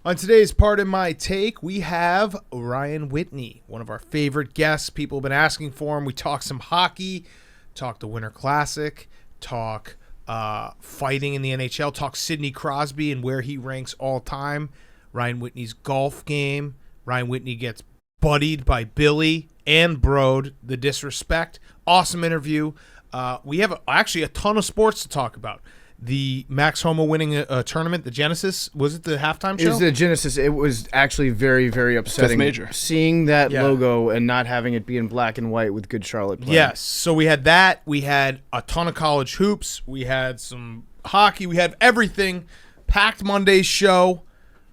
On today's Part of My Take, we have Ryan Whitney, one of our favorite guests. People have been asking for him. We talk some hockey, talk the Winter Classic, talk fighting in the NHL, talk Sidney Crosby and where he ranks all time, Ryan Whitney's golf game. Ryan Whitney gets buddied by Billy and Brode, the disrespect. Awesome interview. We have actually a ton of sports to talk about. The Max Homa winning a tournament, the Genesis, was it the halftime show? It was the Genesis. It was actually very, very upsetting. Fifth major. Seeing that logo and not having it be in black and white with Good Charlotte playing. Yes. So we had that. We had a ton of college hoops. We had some hockey. We had everything. Packed Monday's show.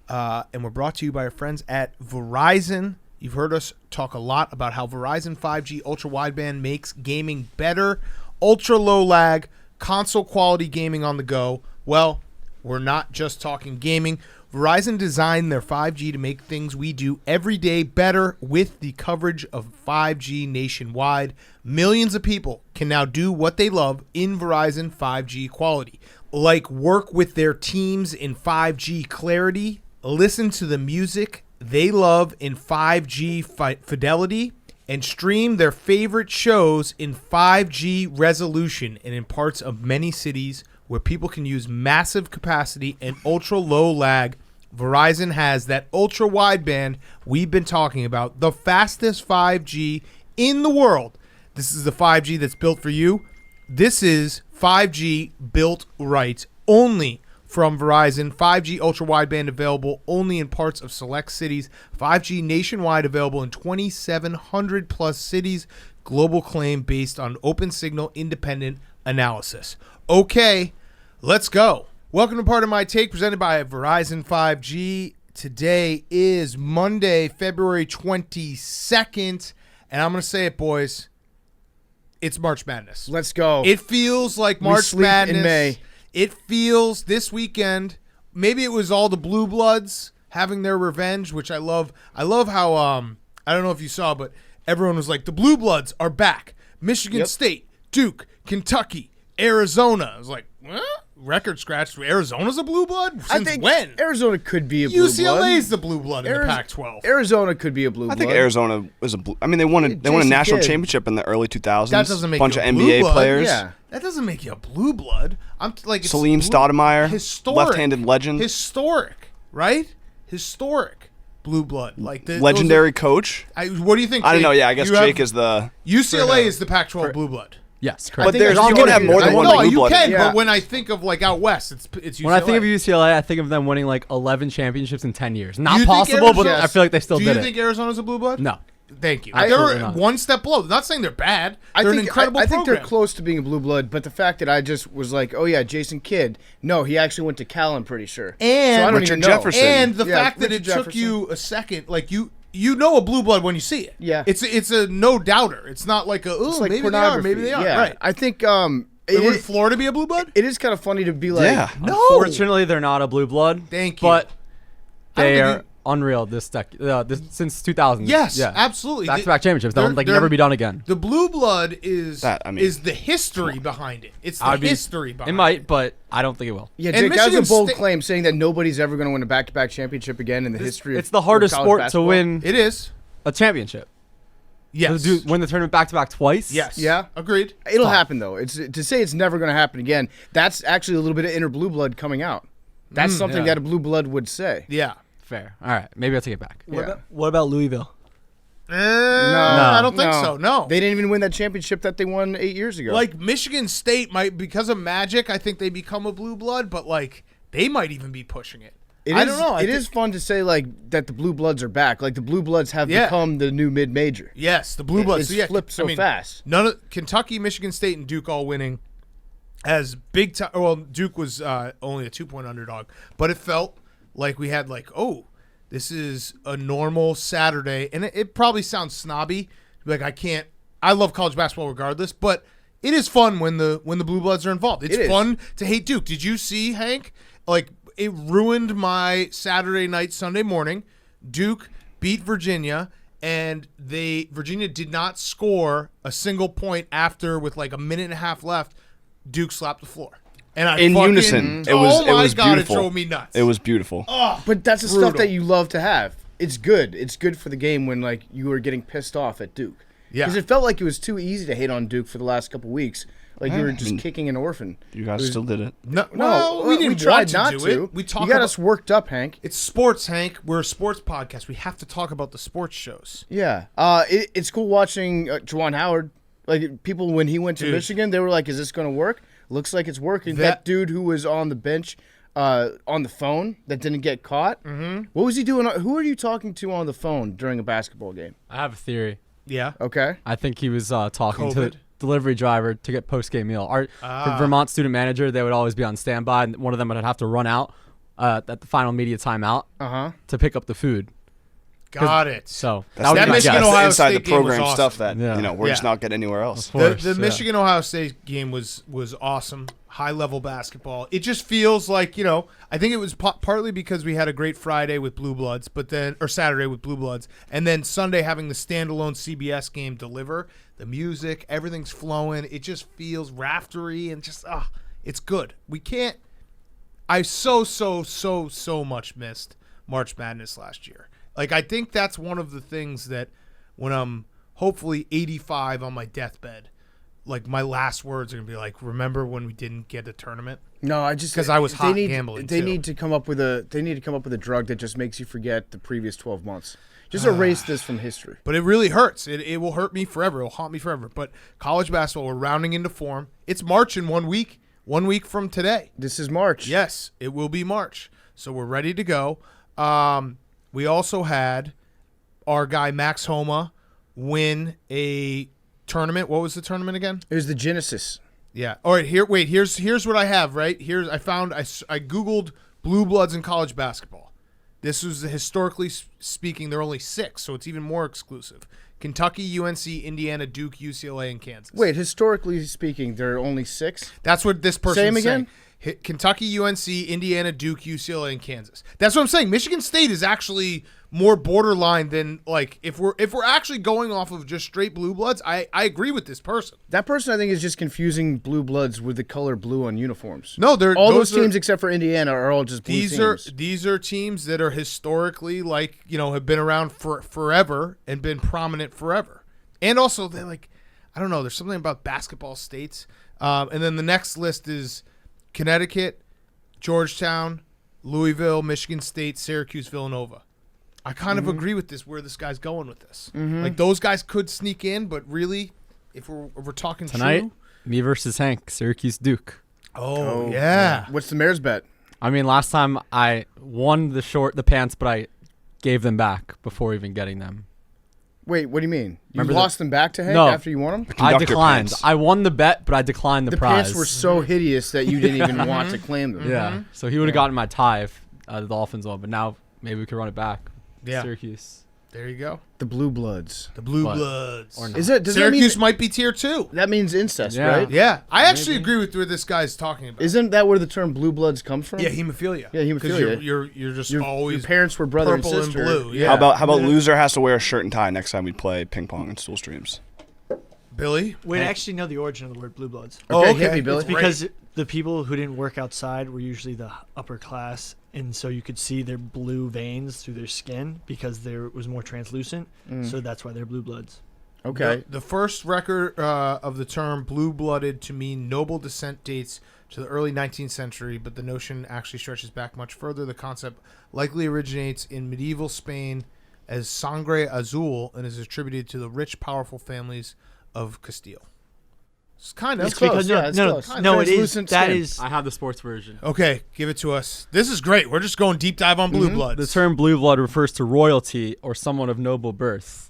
And we're brought to you by our friends at Verizon. You've heard us talk a lot about how Verizon 5G Ultra Wideband makes gaming better. Ultra low lag. Console quality gaming on the go. Well, we're not just talking gaming. Verizon designed their 5G to make things we do every day better with the coverage of 5G nationwide. Millions of people can now do what they love in Verizon 5G quality, like work with their teams in 5G clarity, listen to the music they love in 5G fidelity, and stream their favorite shows in 5G resolution and in parts of many cities where people can use massive capacity and ultra low lag. Verizon has that ultra wideband we've been talking about, the fastest 5G in the world. This is the 5G that's built for you. This is 5G built right, only from Verizon. 5G ultra wideband available only in parts of select cities. 5G nationwide available in 2,700 plus cities. Global claim based on open signal independent analysis. Okay, let's go. Welcome to Part of My Take, presented by Verizon 5G. Today is Monday, February 22nd, and I'm going to say it, boys. It's March Madness. Let's go. It feels like March Madness. In May. It feels this weekend, maybe it was all the Blue Bloods having their revenge, which I love. I love how, I don't know if you saw, but everyone was like, the Blue Bloods are back. Michigan State, Duke, Kentucky, Arizona. I was like, what? Record scratch. Arizona's a Blue Blood? Since when? Arizona could be a blue blood. UCLA's the Blue Blood in the Pac-12. Arizona could be a blue blood. I think Arizona was a blue. I mean, they won a national championship in the early 2000s. That doesn't make bunch you of a blue NBA blood. players. Yeah. That doesn't make you a Blue Blood. I'm like Salim Stoudemire, historic, left-handed legend. Historic, right? Historic Blue Blood. Like the legendary coach. What do you think? I don't know. Jake? Yeah, I guess Jake is the UCLA is the Pac-12 Blue Blood. Yes, correct. But you can have more than one blue blood. You can, Yeah. but when I think of like out west, it's UCLA. When I think of UCLA, I think of them winning like 11 championships in 10 years. Do Not you think possible, but Arizona- I feel like they still Do did you it. think Arizona's a Blue Blood? No. Thank you. Absolutely They're not. one step below. Not saying they're bad. They're an incredible I think program. they're close to being a blue blood, but the fact that I just was like, oh yeah, Jason Kidd. No, he actually went to Cal, I'm pretty sure. And so I don't Richard even know. Jefferson. And the Yeah, fact that Richard it took Jefferson. you a second, like you know a Blue Blood when you see it. Yeah. It's a no doubter. It's not like a It's like maybe pornography. they are, maybe they are. Yeah. Right. I think Would Florida be a Blue Blood? it is kind of funny to be like, Yeah. No. Unfortunately, they're not a blue blood. Thank you. But I don't they think are unreal this since 2000. Yes, yeah. absolutely. Back-to-back championships. They'll They're- never be done again. The Blue Blood is is the history behind it. It's the I'd be- history behind It might, but I don't think it will. yeah, And Jake, that was Michigan a bold State- claim saying that nobody's ever going to win a back-to-back championship again in the history of It's the hardest college sport basketball. to win It is. a championship. Yes. To win the tournament back-to-back twice? Yes. Yeah. Agreed. It'll happen though. It's to say it's never going to happen again. That's actually a little bit of inner blue blood coming out. That's something yeah. that a blue blood would say. Yeah. Fair. All right. Maybe I'll take it back. Yeah. What about Louisville? I don't think so. No. They didn't even win that championship that they won 8 years ago. Like Michigan State might, because of Magic, I think they become a Blue Blood, but like they might even be pushing it. I don't know. It is fun to say like that the blue bloods are back. Like the blue bloods have become the new mid-major. Yes, the Blue Bloods. It's flipped so fast. None of Kentucky, Michigan State, and Duke all winning as big time. Well, Duke was only a 2-point underdog, but it felt like we had like, oh, this is a normal Saturday, and it probably sounds snobby. Like I love college basketball regardless, but it is fun when the Blue Bloods are involved. It's fun to hate Duke. Did you see, Hank? Like it ruined my Saturday night, Sunday morning. Duke beat Virginia, and Virginia did not score a single point after with like a minute and a half left. Duke slapped the floor. And I in fucking, unison. It oh my was God, beautiful. it drove me nuts. It was beautiful. Oh, But that's the brutal. stuff that you love to have. It's good. It's good for the game when like you were getting pissed off at Duke. Yeah. Because it felt like it was too easy to hate on Duke for the last couple weeks. Like you were just kicking an orphan. You guys still did it. No, No, we didn't tried want not to do to. it. We talk you got about us worked up, Hank. it's sports, Hank. We're a sports podcast. We have to talk about the sports shows. Yeah. It's cool watching Juwan Howard. Like people when he went to Dude. Michigan, they were like, "Is this going to work?" Looks like it's working. That- That dude who was on the bench, on the phone that didn't get caught. Mm-hmm. What was he doing? Who are you talking to on the phone during a basketball game? I have a theory. Yeah. Okay. I think he was talking to COVID? the delivery driver to get post-game meal. For Vermont student manager, they would always be on standby, and one of them would have to run out at the final media timeout to pick up the food. Got it. So That's that would that be my Michigan guess. Ohio inside State the game was program awesome. stuff that Yeah. we're just Yeah. not getting anywhere else. The course, yeah. Michigan Ohio State game was awesome. High level basketball. It just feels like, I think it was partly because we had a great Friday with Blue Bloods, or Saturday with Blue Bloods, and then Sunday having the standalone CBS game deliver. The music, everything's flowing. It just feels raftery and just it's good. I so much missed March Madness last year. Like, I think that's one of the things that when I'm hopefully 85 on my deathbed, like my last words are gonna be like, "Remember when we didn't get a tournament?" No, I just 'Cause I was hot they need, gambling, They too. need to come up with a drug that just makes you forget the previous 12 months. Just erase this from history. But it really hurts. It will hurt me forever. It will haunt me forever. But college basketball, we're rounding into form. It's March in 1 week. 1 week from today. This is March. Yes, it will be March. So we're ready to go. We also had our guy Max Homa win a tournament. What was the tournament again? It was the Genesis. Yeah. All right. Here's what I have. Right here, I googled Blue Bloods in college basketball. This was historically speaking, there are only 6, so it's even more exclusive. Kentucky, UNC, Indiana, Duke, UCLA, and Kansas. Wait, historically speaking, there are only 6? That's what this person Same is again? saying. Kentucky, UNC, Indiana, Duke, UCLA, and Kansas. That's what I'm saying. Michigan State is actually more borderline than like if we're actually going off of just straight Blue Bloods. I agree with this person. That person, I think, is just confusing Blue Bloods with the color blue on uniforms. No, they're all those teams except for Indiana are all just blue teams. These are teams that are historically have been around for forever and been prominent forever. And also they're like, I don't know, there's something about basketball states. And then the next list is Connecticut, Georgetown, Louisville, Michigan State, Syracuse, Villanova. I kind of agree with where this guy's going with this. Like those guys could sneak in, but really, if we're talking Tonight, true, me versus Hank, Syracuse Duke. oh yeah. What's the mayor's bet? I mean, last time I won the pants, but I gave them back before even getting them. Wait, what do you mean? You Remember lost them back to Hank No. after you won them? I Conductor declined. pants. I won the bet, but I declined the prize. Pants were so hideous that you didn't even want to claim them. Yeah. So he would have gotten my tie if the Dolphins won, but now maybe we could run it back. Yeah. Syracuse. There you go. The Blue Bloods. The Blue But- Bloods. or not. Is it? Does Syracuse that mean might be tier 2. that means incest, Yeah. right? Yeah, I actually agree with what this guy's talking about. Isn't that where the term Blue Bloods comes from? Yeah, hemophilia. Yeah, hemophilia. Because you're just Your always parents were brother and purple and sister. blue. Yeah. How about loser has to wear a shirt and tie next time we play ping pong and stool streams? Billy? We actually know the origin of the word blue bloods. Okay, Oh, okay. hit me, Billy. It's because the people who didn't work outside were usually the upper class, and so you could see their blue veins through their skin because there was more translucent. So that's why they're blue bloods. Okay. The first record of the term blue-blooded to mean noble descent dates to the early 19th century, but the notion actually stretches back much further. The concept likely originates in medieval Spain as sangre azul and is attributed to the rich, powerful families of Castile. It's kind of It's close. Because Yeah, it's no, close. no, it is. Translucent That skin. is. I have the sports version. Okay, give it to us. This is great. We're just going deep dive on blue bloods. The term blue blood refers to royalty or someone of noble birth.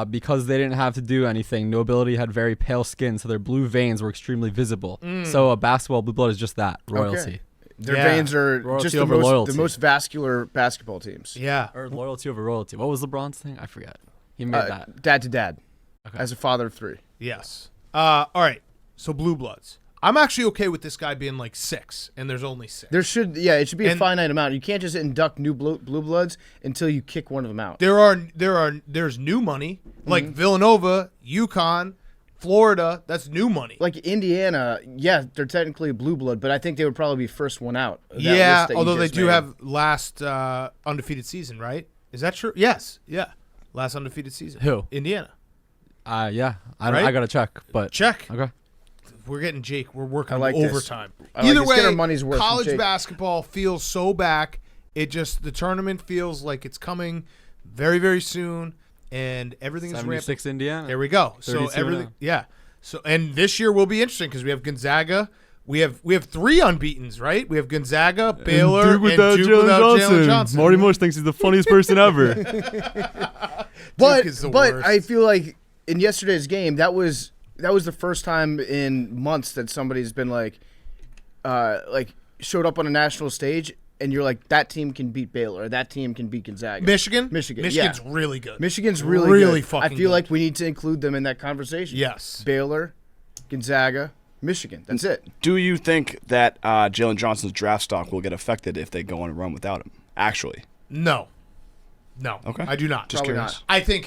Because they didn't have to do anything, nobility had very pale skin, so their blue veins were extremely visible. So a basketball blue blood is just that, royalty. Okay. Their Yeah. veins are Royalty just the over loyalty. most vascular basketball teams. Yeah. Or loyalty over royalty. What was LeBron's thing? I forget. He made that. Dad to dad. Okay. As a father of 3. Yes. All right. So blue bloods. I'm actually okay with this guy being like 6, and there's only 6. It should be a And- finite amount. You can't just induct new blue bloods until you kick one of them out. There's new money like Villanova, UConn, Florida, that's new money. Like Indiana, yeah, they're technically a blue blood, but I think they would probably be first one out. Of that Yeah, list that you although they just do made. have last undefeated season, right? Is that true? Yes. Yeah. Last undefeated season. Who? Indiana. Yeah. Right? I got to check, but. Check. Okay. We're getting Jake. We're working I like this. overtime. I like Either this. way, Get our money's worth from college Jake. basketball feels so back. The tournament feels like it's coming very, very soon, and everything is ramping. 76 Indiana. There we go. So 32 everything, now. yeah. So and this year will be interesting because we have Gonzaga. We have 3 unbeatens, right? We have Gonzaga, Baylor, and Duke without Jalen Johnson. Marty Mush thinks he's the funniest person ever. Duke is the worst. I feel like in yesterday's game, that was the first time in months that somebody's been like showed up on a national stage, and you're like, that team can beat Baylor, or that team can beat Gonzaga. Michigan's yeah. really good. Michigan's really good. fucking I feel good. like we need to include them in that conversation. Yes. Baylor, Gonzaga, Michigan. That's it. Do you think that Jalen Johnson's draft stock will get affected if they go on a run without him? Actually, No, Okay. I do not. Just Probably curious. not. I think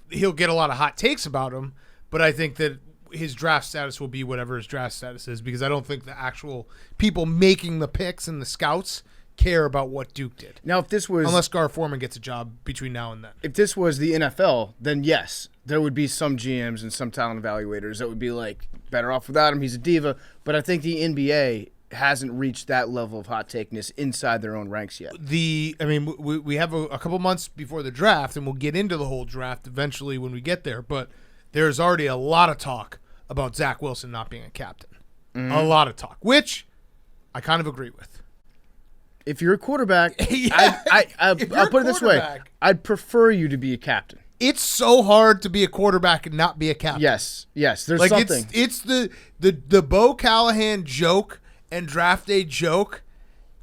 he'll get a lot of hot takes about him, but I think that his draft status will be whatever his draft status is, because I don't think the actual people making the picks and the scouts care about what Duke did. Now, if this was Unless Gar Forman gets a job between now and then. if this was the NFL, then yes, there would be some GMs and some talent evaluators that would be like, better off without him. He's a diva. But I think the NBA hasn't reached that level of hot takeness inside their own ranks yet. We have a couple months before the draft, and we'll get into the whole draft eventually when we get there, but there's already a lot of talk about Zach Wilson not being a captain. A lot of talk, which I kind of agree with. If you're a quarterback, Yeah. I'll If you're a put it this way. quarterback- I'd prefer you to be a captain. It's so hard to be a quarterback and not be a captain. Yes. There's Like something. it's the Bo Callahan joke and draft day joke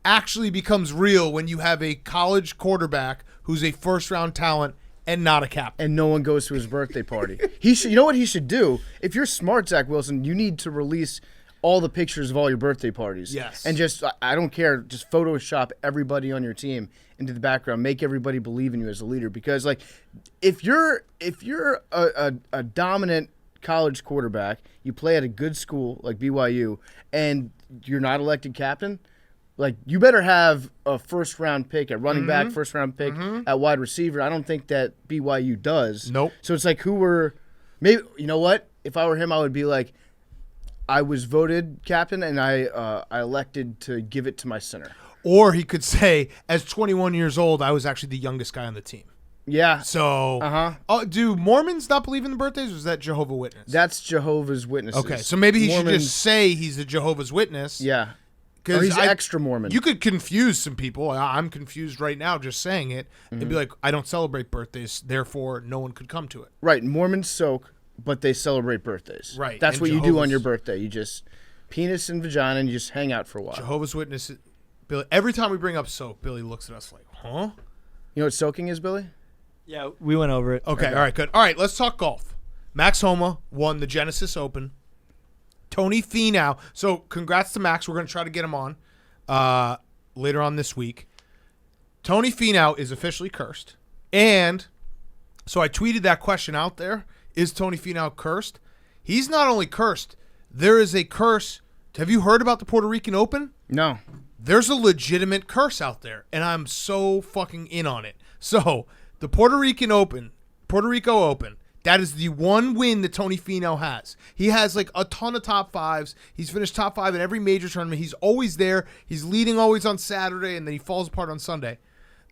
actually becomes real when you have a college quarterback who's a first round talent and not a captain. And no one goes to his birthday party. He should. You know what he should do? If you're smart, Zach Wilson, you need to release all the pictures of all your birthday parties. Yes. And just, I don't care, just Photoshop everybody on your team into the background. Make everybody believe in you as a leader. Because, like, if you're a dominant college quarterback, you play at a good school like BYU, and you're not elected captain, like, you better have a first-round pick at running back, first-round pick at wide receiver. I don't think that BYU does. Nope. So it's like, maybe, you know what? If I were him, I would be like, I was voted captain, and I elected to give it to my center. Or he could say, as 21 years old, I was actually the youngest guy on the team. Yeah. So, do Mormons not believe in the birthdays, or is that Jehovah's Witness? That's Jehovah's Witnesses. Okay, so maybe he should Mormons- just say he's a Jehovah's Witness. Yeah. Or 'Cause he's extra Mormon. You could confuse some people. I'm confused right now just saying it. And be like, I don't celebrate birthdays, therefore no one could come to it. Right. Mormons soak, but they celebrate birthdays. Right, That's and what you do on Jehovah's- your birthday. You just penis and vagina, and you just hang out for a while. Jehovah's Witnesses, Billy, every time we bring up soap, Billy looks at us like, huh? You know what soaking is, Billy? Yeah, we went over it. Okay, all right, good. All right, let's talk golf. Max Homa won the Genesis Open. Tony Finau. So congrats to Max. We're going to try to get him on later on this week. Tony Finau is officially cursed. And so I tweeted that question out there. Is Tony Finau cursed? He's not only cursed. There is a curse. Have you heard about the Puerto Rican Open? No. There's a legitimate curse out there, and I'm so fucking in on it. So, the Puerto Rico Open, that is the one win that Tony Finau has. He has like a ton of top fives. He's finished top 5 in every major tournament. He's always there. He's leading always on Saturday, and then he falls apart on Sunday.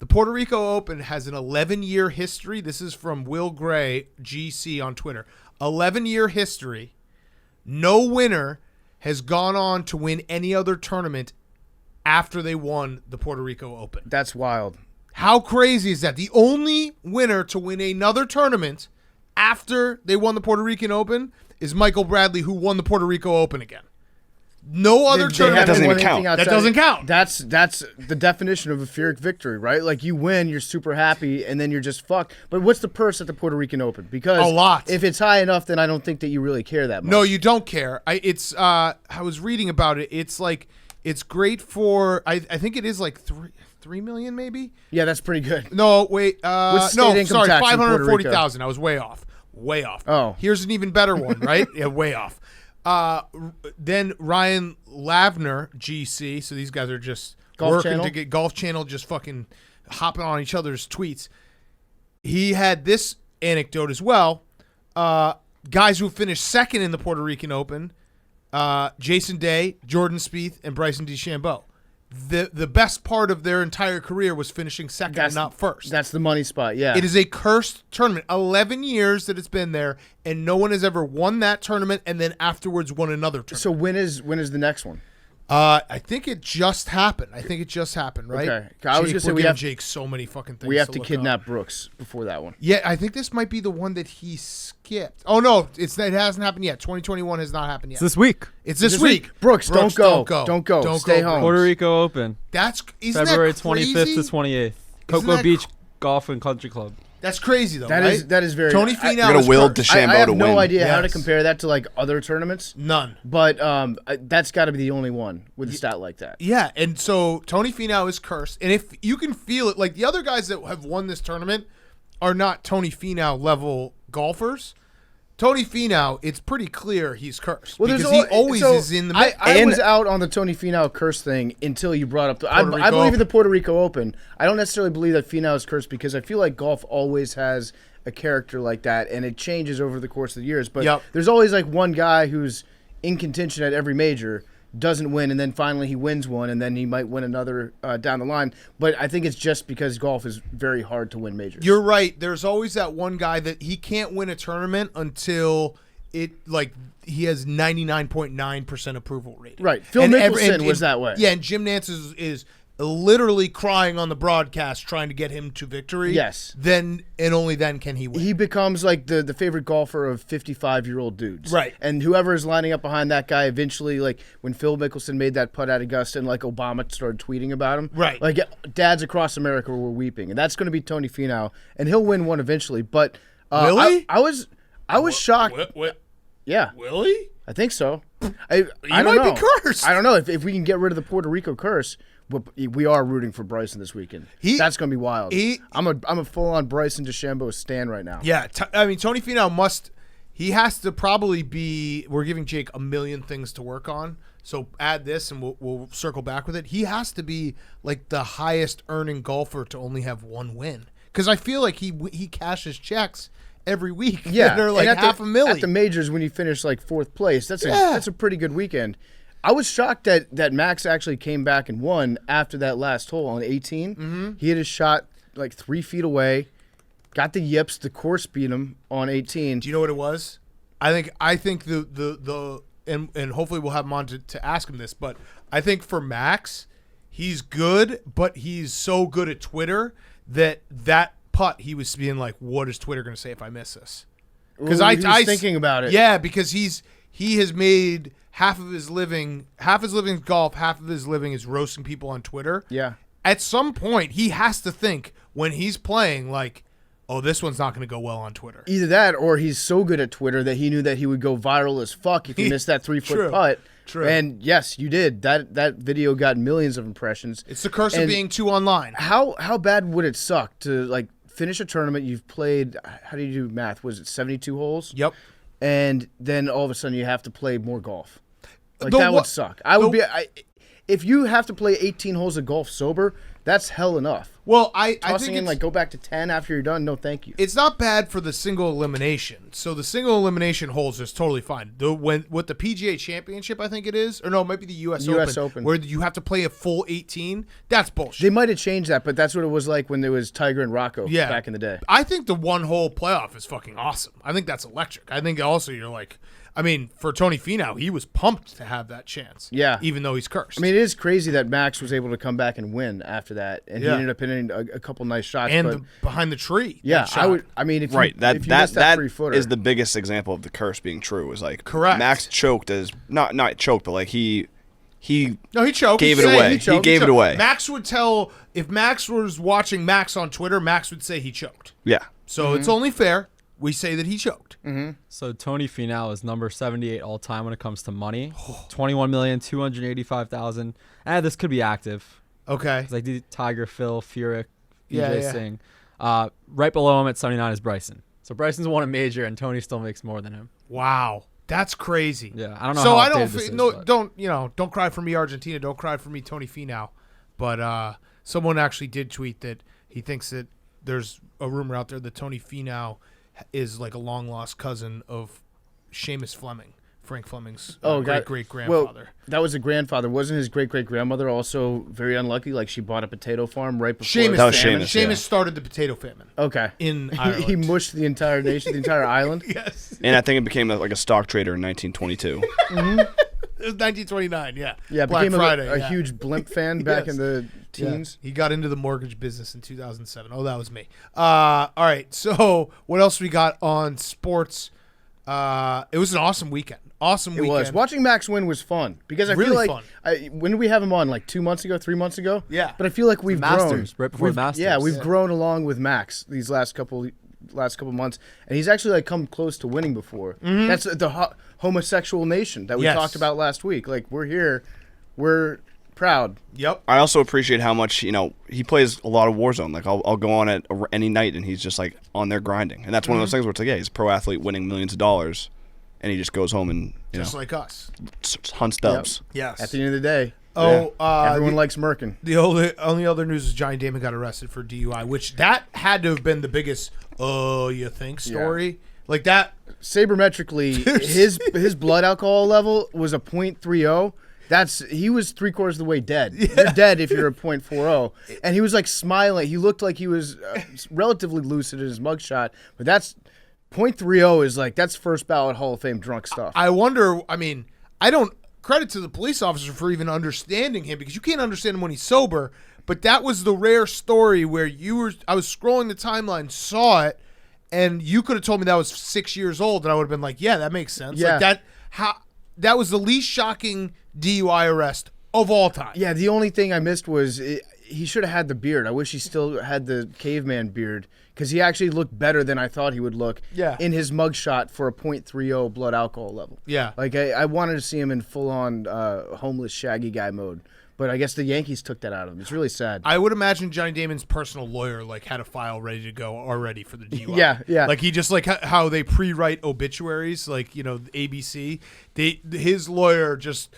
The Puerto Rico Open has an 11-year history. This is from Will Gray, GC on Twitter. 11-year history. No winner has gone on to win any other tournament after they won the Puerto Rico Open. That's wild. How crazy is that? The only winner to win another tournament after they won the Puerto Rican Open is Michael Bradley, who won the Puerto Rico Open again. No other They tournament. doesn't haven't even won anything count. That outside- doesn't count. That's the definition of a Pyrrhic victory, right? Like, you win, you're super happy, and then you're just fucked. But what's the purse at the Puerto Rican Open? Because A lot. if it's high enough, then I don't think that you really care that much. No, you don't care. I was reading about it. It's like it's great for I think it is like 3 million maybe. Yeah, that's pretty good. No, wait. What's No, state income sorry, tax in Puerto 540,000. I was way off. way off. Oh. Here's an even better one, right? Yeah, way off. Then Ryan Lavner, GC. So these guys are just Golf working Channel? to get Golf Channel, just fucking hopping on each other's tweets. He had this anecdote as well. Guys who finished second in the Puerto Rican Open, Jason Day, Jordan Spieth, and Bryson DeChambeau. The best part of their entire career was finishing second and not first. That's the money spot, yeah. It is a cursed tournament. 11 years that it's been there, and no one has ever won that tournament and then afterwards won another tournament. So when is the next one? I think it just happened. Right? Okay. I was Jake, gonna say we're we giving have Jake so many fucking things. we have to look kidnap up. Brooks before that one. Yeah, I think this might be the one that he skipped. Oh no, it hasn't happened yet. 2021 has not happened yet. It's this week. It's this week. Brooks, don't go. Don't Stay go, home. Puerto Rico Open, Isn't February that 25th crazy? to 28th. Isn't Cocoa that Beach Golf and Country Club. That's crazy though. That right? is very. Tony I- Finau You're gonna is will cursed. DeChambeau I have to no win. idea how to Yes. compare that to like other tournaments, None. but that's got to be the only one with a stat like that. Yeah, and so Tony Finau is cursed, and if you can feel it, like the other guys that have won this tournament are not Tony Finau level golfers. Tony Finau, it's pretty clear he's cursed because he always is in the mix. I was out on the Tony Finau curse thing until you brought up. I Puerto Rico believe in Open. the Puerto Rico Open. I don't necessarily believe that Finau is cursed because I feel like golf always has a character like that, and it changes over the course of the years. But Yep. there's always like one guy who's in contention at every major, doesn't win, and then finally he wins one, and then he might win another down the line. But I think it's just because golf is very hard to win majors. You're right. There's always that one guy that he can't win a tournament until he has 99.9% approval rating. Right. Phil Mickelson was that way. Yeah, and Jim Nance is literally crying on the broadcast trying to get him to victory. Yes. Then and only then can he win. He becomes like the favorite golfer of 55-year-old dudes. Right. And whoever is lining up behind that guy eventually, like when Phil Mickelson made that putt at Augusta and like Obama started tweeting about him. Right. Like dads across America were weeping. And that's going to be Tony Finau. And he'll win one eventually. But Really? I was shocked. What? Yeah, Really? I think so. I don't might know. be cursed. I don't know. If we can get rid of the Puerto Rico curse, but we are rooting for Bryson this weekend. That's going to be wild. I'm a full-on Bryson DeChambeau stan right now. Yeah, I mean Tony Finau he has to probably be. We're giving Jake a million things to work on, so add this and we'll circle back with it. He has to be like the highest earning golfer to only have one win, because I feel like he cashes checks every week. Yeah, they're like and half a million. at the majors when you finish like fourth place. That's a pretty good weekend. I was shocked that Max actually came back and won after that last hole on 18. Mm-hmm. He had his shot like 3 feet away, got the yips. The course beat him on 18. Do you know what it was? I think the and hopefully we'll have him on to ask him this, but I think for Max, he's good, but he's so good at Twitter that putt he was being like, what is Twitter going to say if I miss this? Because Ooh, he was thinking about it. Yeah, because he has made half of his living is golf, half of his living is roasting people on Twitter. Yeah. At some point, he has to think when he's playing like, oh, this one's not going to go well on Twitter. Either that or he's so good at Twitter that he knew that he would go viral as fuck if he missed that 3-foot True. putt. True. And yes, you did. That video got millions of impressions. It's the curse of And being too online. How bad would it suck to like finish a tournament? You've played, how do you do math? Was it 72 holes? Yep. And then all of a sudden you have to play more golf. Like The that wha- would suck. If you have to play 18 holes of golf sober, that's hell enough. Well, I Tossing think in like go back to 10 after you're done. No, thank you. it's not bad for the single elimination. So the single elimination holes is totally fine. With the PGA Championship, I think it is, or no, it might be the U.S. Open. where you have to play a full 18. That's bullshit. They might have changed that, but that's what it was like when there was Tiger and Rocco Yeah. back in the day. I think the one hole playoff is fucking awesome. I think that's electric. I think also you're like, I mean, for Tony Finau, he was pumped to have that chance. Yeah. Even though he's cursed. I mean, it is crazy that Max was able to come back and win after that, and Yeah. he ended up hitting a couple nice shots. and but behind the tree. yeah, that shot. I would. I mean, if Right, you, that if you missed that three-footer, is the biggest example of the curse being true. Is like Correct. Max choked as not choked, but like he No, he choked. Gave He's it saying away. He choked. gave it choked. away. Max would tell, if Max was watching Max on Twitter, Max would say he choked. yeah. So it's only fair we say that he choked. So Tony Finau is number 78 all time when it comes to money. 21,285,000. This could be active. Okay. It's like Tiger, Phil, Furyk, Yeah, EJ yeah. Singh. Right below him at 79 is Bryson. So Bryson's won a major, and Tony still makes more than him. Wow. That's crazy. Yeah, I don't know So how I don't updated this is, no but- don't cry for me Argentina, don't cry for me Tony Finau. But someone actually did tweet that he thinks that there's a rumor out there that Tony Finau is like a long lost cousin of Seamus Fleming, Frank Fleming's great grandfather. Well, that was a grandfather. Wasn't his great grandmother also very unlucky? Like she bought a potato farm right before Seamus, That was famine? Seamus, yeah. Seamus started the potato famine Okay. in He Ireland. mushed the entire nation, the entire island. Yes. And I think it became like a stock trader in 1922. It was 1929, yeah. Yeah, Black became Friday. a yeah. huge blimp fan back Yes. in the Yeah. teens. He got into the mortgage business in 2007. Oh, that was me. All right. So what else we got on sports? It was an awesome weekend. Awesome It weekend. was. Watching Max win was fun because I Really feel like fun. when did we have him on? Like 2 months ago, 3 months ago. Yeah. But I feel like we've Masters, grown right before We've- Masters. Yeah, we've Yeah. grown along with Max these last couple months, and he's actually like come close to winning before. That's the homosexual nation that we Yes. talked about last week. Like we're here, we're proud. Yep. I also appreciate how much he plays a lot of Warzone. Like I'll go on it any night and he's just like on there grinding, and that's one of those things where it's like, yeah, he's a pro athlete winning millions of dollars, and he just goes home and Just like us. hunts dubs. Yes. At the end of the day, Oh, everyone likes Merkin. The only other news is Johnny Damon got arrested for DUI, which that had to have been the biggest you think story. Like that. Sabermetrically, his blood alcohol level was a .30. He was 3/4 of the way dead. You're dead if you're a .40. And he was like smiling. He looked like he was relatively lucid in his mugshot. But that's .30 is like that's first ballot Hall of Fame drunk stuff. I wonder. I mean, I don't credit to the police officer for even understanding him because you can't understand him when he's sober. But that was the rare story where I was scrolling the timeline, saw it, and you could have told me that was 6 years old, and I would have been like, yeah, that makes sense. Yeah. Like that was the least shocking DUI arrest of all time. Yeah, the only thing I missed was he should have had the beard. I wish he still had the caveman beard because he actually looked better than I thought he would look in his mugshot for a .30 blood alcohol level. Yeah. Like I wanted to see him in full-on homeless shaggy guy mode, but I guess the Yankees took that out of him. It's really sad. I would imagine Johnny Damon's personal lawyer had a file ready to go already for the DUI. Yeah. Like he just how they pre-write obituaries, like ABC. His lawyer just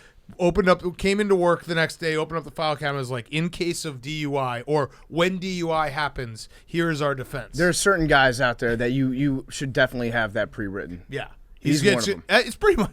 came into work the next day, opened up the file cabinet, was like, in case of DUI or when DUI happens, here is our defense. There are certain guys out there that you should definitely have that pre-written. Yeah, He's one of them. It's pretty much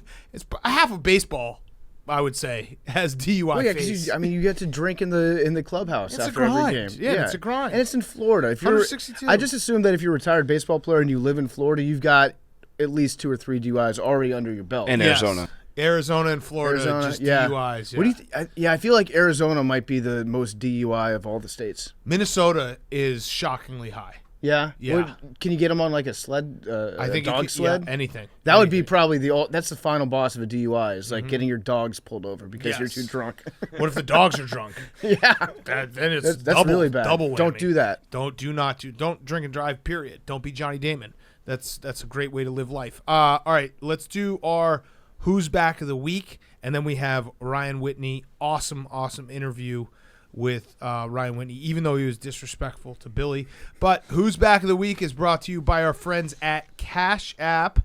half of baseball, I would say, has DUI. Well, yeah, face. because you get to drink in the clubhouse It's a after every grind. game. Yeah, it's a grind. and it's in Florida. If you're, 162. I just assume that if you're a retired baseball player and you live in Florida, you've got at least 2 or 3 DUIs already under your belt. And Yes. Arizona. And Florida, just yeah. DUIs. Yeah. What do you I feel like Arizona might be the most DUI of all the states. Minnesota is shockingly high. Yeah. Yeah. Can you get them on like a sled? I think a dog sled. Yeah, anything. That would be probably that's the final boss of a DUI is like getting your dogs pulled over because you're Yes. too drunk. What if the dogs are drunk? Yeah. Then it's That's double, really bad. Double Don't whammy. do that. Don't drink and drive. Period. Don't be Johnny Damon. That's a great way to live life. All right, let's do our Who's Back of the Week, and then we have Ryan Whitney. Awesome interview with Ryan Whitney, even though he was disrespectful to Billy. But Who's Back of the Week is brought to you by our friends at Cash App.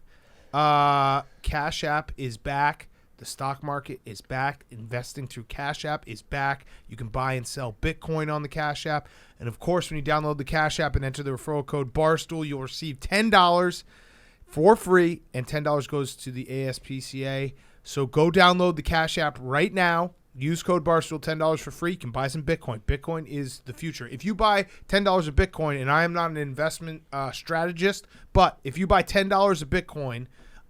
Cash App is back. The stock market is back. Investing through Cash App is back. You can buy and sell Bitcoin on the Cash App. And, of course, when you download the Cash App and enter the referral code Barstool, you'll receive $10 for free, and $10 goes to the ASPCA. So go download the Cash App right now. Use code Barstool, $10 for free. You can buy some Bitcoin. Bitcoin is the future. If you buy $10 of Bitcoin, and I am not an investment strategist, but if you buy $10 of Bitcoin,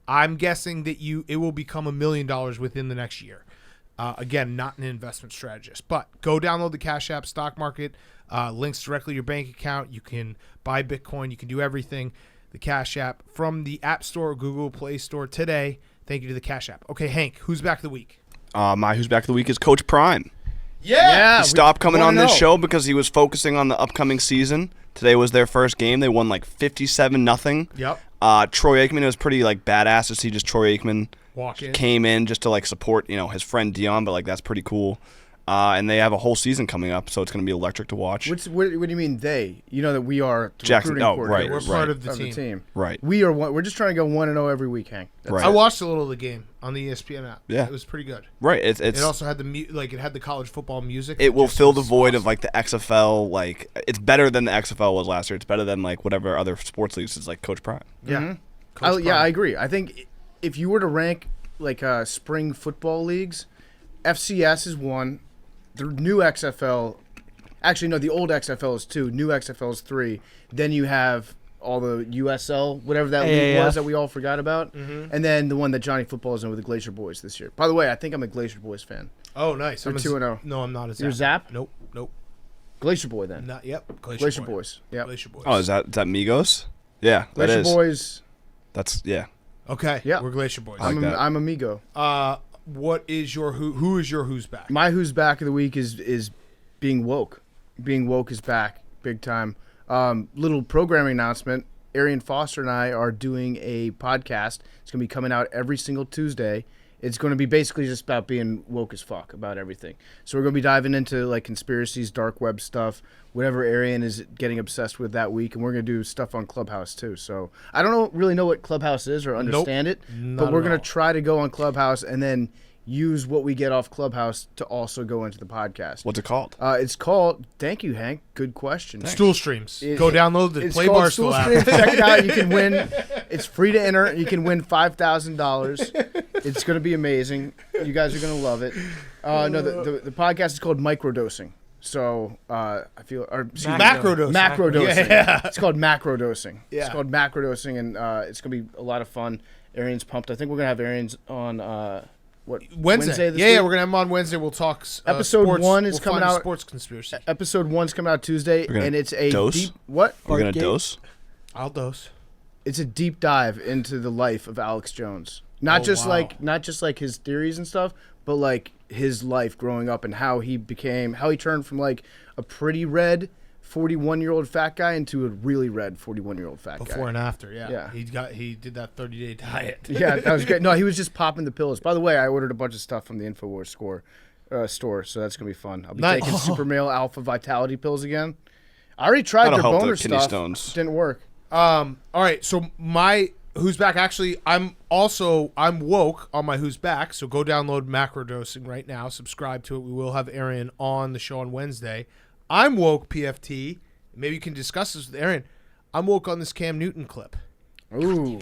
I'm guessing that it will become $1 million within the next year. Again, not an investment strategist, but go download the Cash App stock market. Links directly to your bank account. You can buy Bitcoin. You can do everything. The Cash App from the App Store or Google Play Store today. Thank you to the Cash App. Okay, Hank, who's back of the week? My Who's Back of the Week is Coach Prime. Yeah. He stopped coming on this know. show because he was focusing on the upcoming season. Today was their first game. They won like 57-0. Yep. Troy Aikman, it was pretty like badass to see just Troy Aikman Walk in. came in just to like support his friend Dion, but like that's pretty cool. And they have a whole season coming up, so it's going to be electric to watch. What do you mean they? You know that we are the Jackson. recruiting Oh, right. coordinators We're part of the of team. the team. Right. We are. We're just trying to go 1-0 every week, Hank. That's Right. I watched a little of the game on the ESPN app. Yeah. It was pretty good. Right. It also had it had the college football music. It will just fill the was void awesome. of like the XFL. Like it's better than the XFL was last year. It's better than like whatever other sports leagues is like Coach Prime. Yeah. Mhm. Coach Yeah, I Prime. agree. I think if you were to rank like spring football leagues, FCS is 1. The new XFL, actually no, the old XFL is 2. New XFL is 3. Then you have all the USL, whatever that league AAF. was that we all forgot about, and then the one that Johnny Football is in with the Glacier Boys this year. By the way, I think I'm a Glacier Boys fan. Oh, nice. They're I'm a 2-0. No, I'm not a Zap. You're Zap? Nope. Glacier Boy then. Not yep. Glacier Boys. Yeah. Glacier Boys. Oh, is that Migos? Yeah, that Glacier is. Boys. That's yeah. Okay. Yeah. We're Glacier Boys. I like that. I'm Amigo. What is your who is your who's back? My who's back of the week is being woke. Being woke is back big time. Little programming announcement. Arian Foster and I are doing a podcast. It's going to be coming out every single Tuesday. It's going to be basically just about being woke as fuck about everything. So we're going to be diving into like conspiracies, dark web stuff, whatever Arian is getting obsessed with that week, and we're going to do stuff on Clubhouse too. So I don't really know what Clubhouse is or understand it, Not but we're at going all. to try to go on Clubhouse and then use what we get off Clubhouse to also go into the podcast. What's it called? It's called. Thank you, Hank. Good question. Stool Streams. It- Go download the It's Play called Barstool Stool app. Stream. Check it out. You can win. It's free to enter. You can win $5,000. It's going to be amazing. You guys are going to love it. No, the podcast is called Microdosing. So I feel or excuse me, Macrodosing. Macrodosing. Yeah. It's called macrodosing. Yeah. It's called macrodosing, and it's going to be a lot of fun. Arian's pumped. I think we're going to have Arian's on Wednesday. this Yeah, week? we're gonna have him on Wednesday. We'll talk. Episode sports. 1 is We'll coming find a out- Sports conspiracy. Episode 1's coming out Tuesday, We're gonna and it's a dose? deep what? We're gonna Fartgate? dose. I'll dose. It's a deep dive into the life of Alex Jones. Not Oh, just wow. not just like his theories and stuff, but like his life growing up and how he turned from like a pretty red 41-year-old fat guy into a really red 41-year-old fat Before guy. and after. Yeah. Yeah. He did that 30-day diet. Yeah, that was great. No, he was just popping the pills. By the way, I ordered a bunch of stuff from the InfoWars store, so that's gonna be fun. I'll be Nice. taking Super Male Alpha Vitality pills again. I already tried That'll their help the boner kidney stuff. stones. Didn't work. All right. So my who's back. Actually, I'm woke on my who's back. So go download Macrodosing right now. Subscribe to it. We will have Arian on the show on Wednesday. I'm woke. PFT. Maybe you can discuss this with Arian. I'm woke on this Cam Newton clip. Ooh.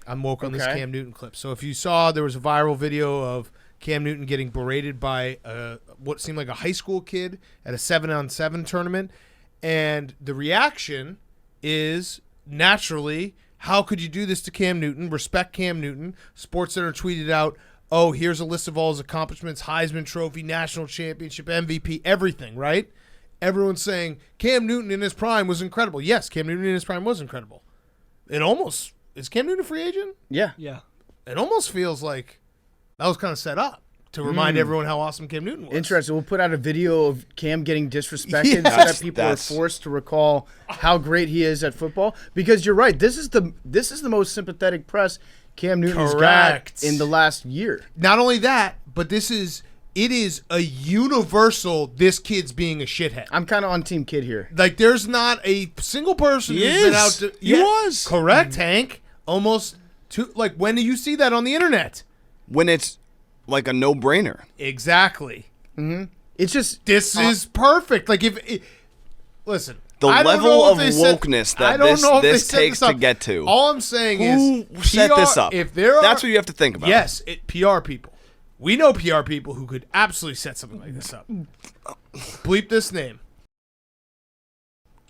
I'm woke on this Okay. Cam Newton clip. So if you saw, there was a viral video of Cam Newton getting berated by what seemed like a high school kid at a 7-on-7 tournament. And the reaction is naturally, how could you do this to Cam Newton? Respect Cam Newton. SportsCenter tweeted out, oh, here's a list of all his accomplishments, Heisman Trophy, National Championship, MVP, everything, right? Everyone's saying Cam Newton in his prime was incredible. Yes, Cam Newton in his prime was incredible. Is Cam Newton a free agent? Yeah. Yeah. It almost feels like that was kind of set up to remind everyone how awesome Cam Newton was. Interesting. We'll put out a video of Cam getting disrespected Yeah. so that people are That's- forced to recall how great he is at football. Because you're right. This is the most sympathetic press Cam Newton's Correct. got in the last year. Not only that, but it is a universal, this kid's being a shithead. I'm kind of on Team Kid here. Like, there's not a single person He who's been is. out to... He was. Correct, Hank. Almost... when do you see that on the internet? When it's like a no-brainer. Exactly. It's just This is perfect. Like, listen... The I don't level know if of they set- wokeness I that don't know if they this set takes this to up. get to. All I'm saying Who is... set PR this up? If there are... That's what you have to think about. Yes, PR people. We know PR people who could absolutely set something like this up. Bleep this name.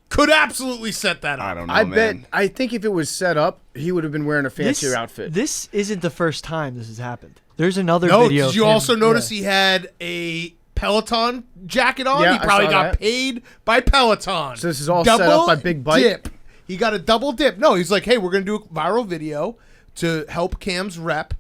Could absolutely set that up. I don't know, I man. bet. I think if it was set up, he would have been wearing a fancier outfit. This isn't the first time this has happened. There's another No, video. did you of him- also notice yeah. he had a Peloton jacket on? Yeah, He I probably saw got that. paid by Peloton. So this is all set up by Big Bike? Dip. He got a double dip. No, he's like, hey, we're going to do a viral video to help Cam's rep.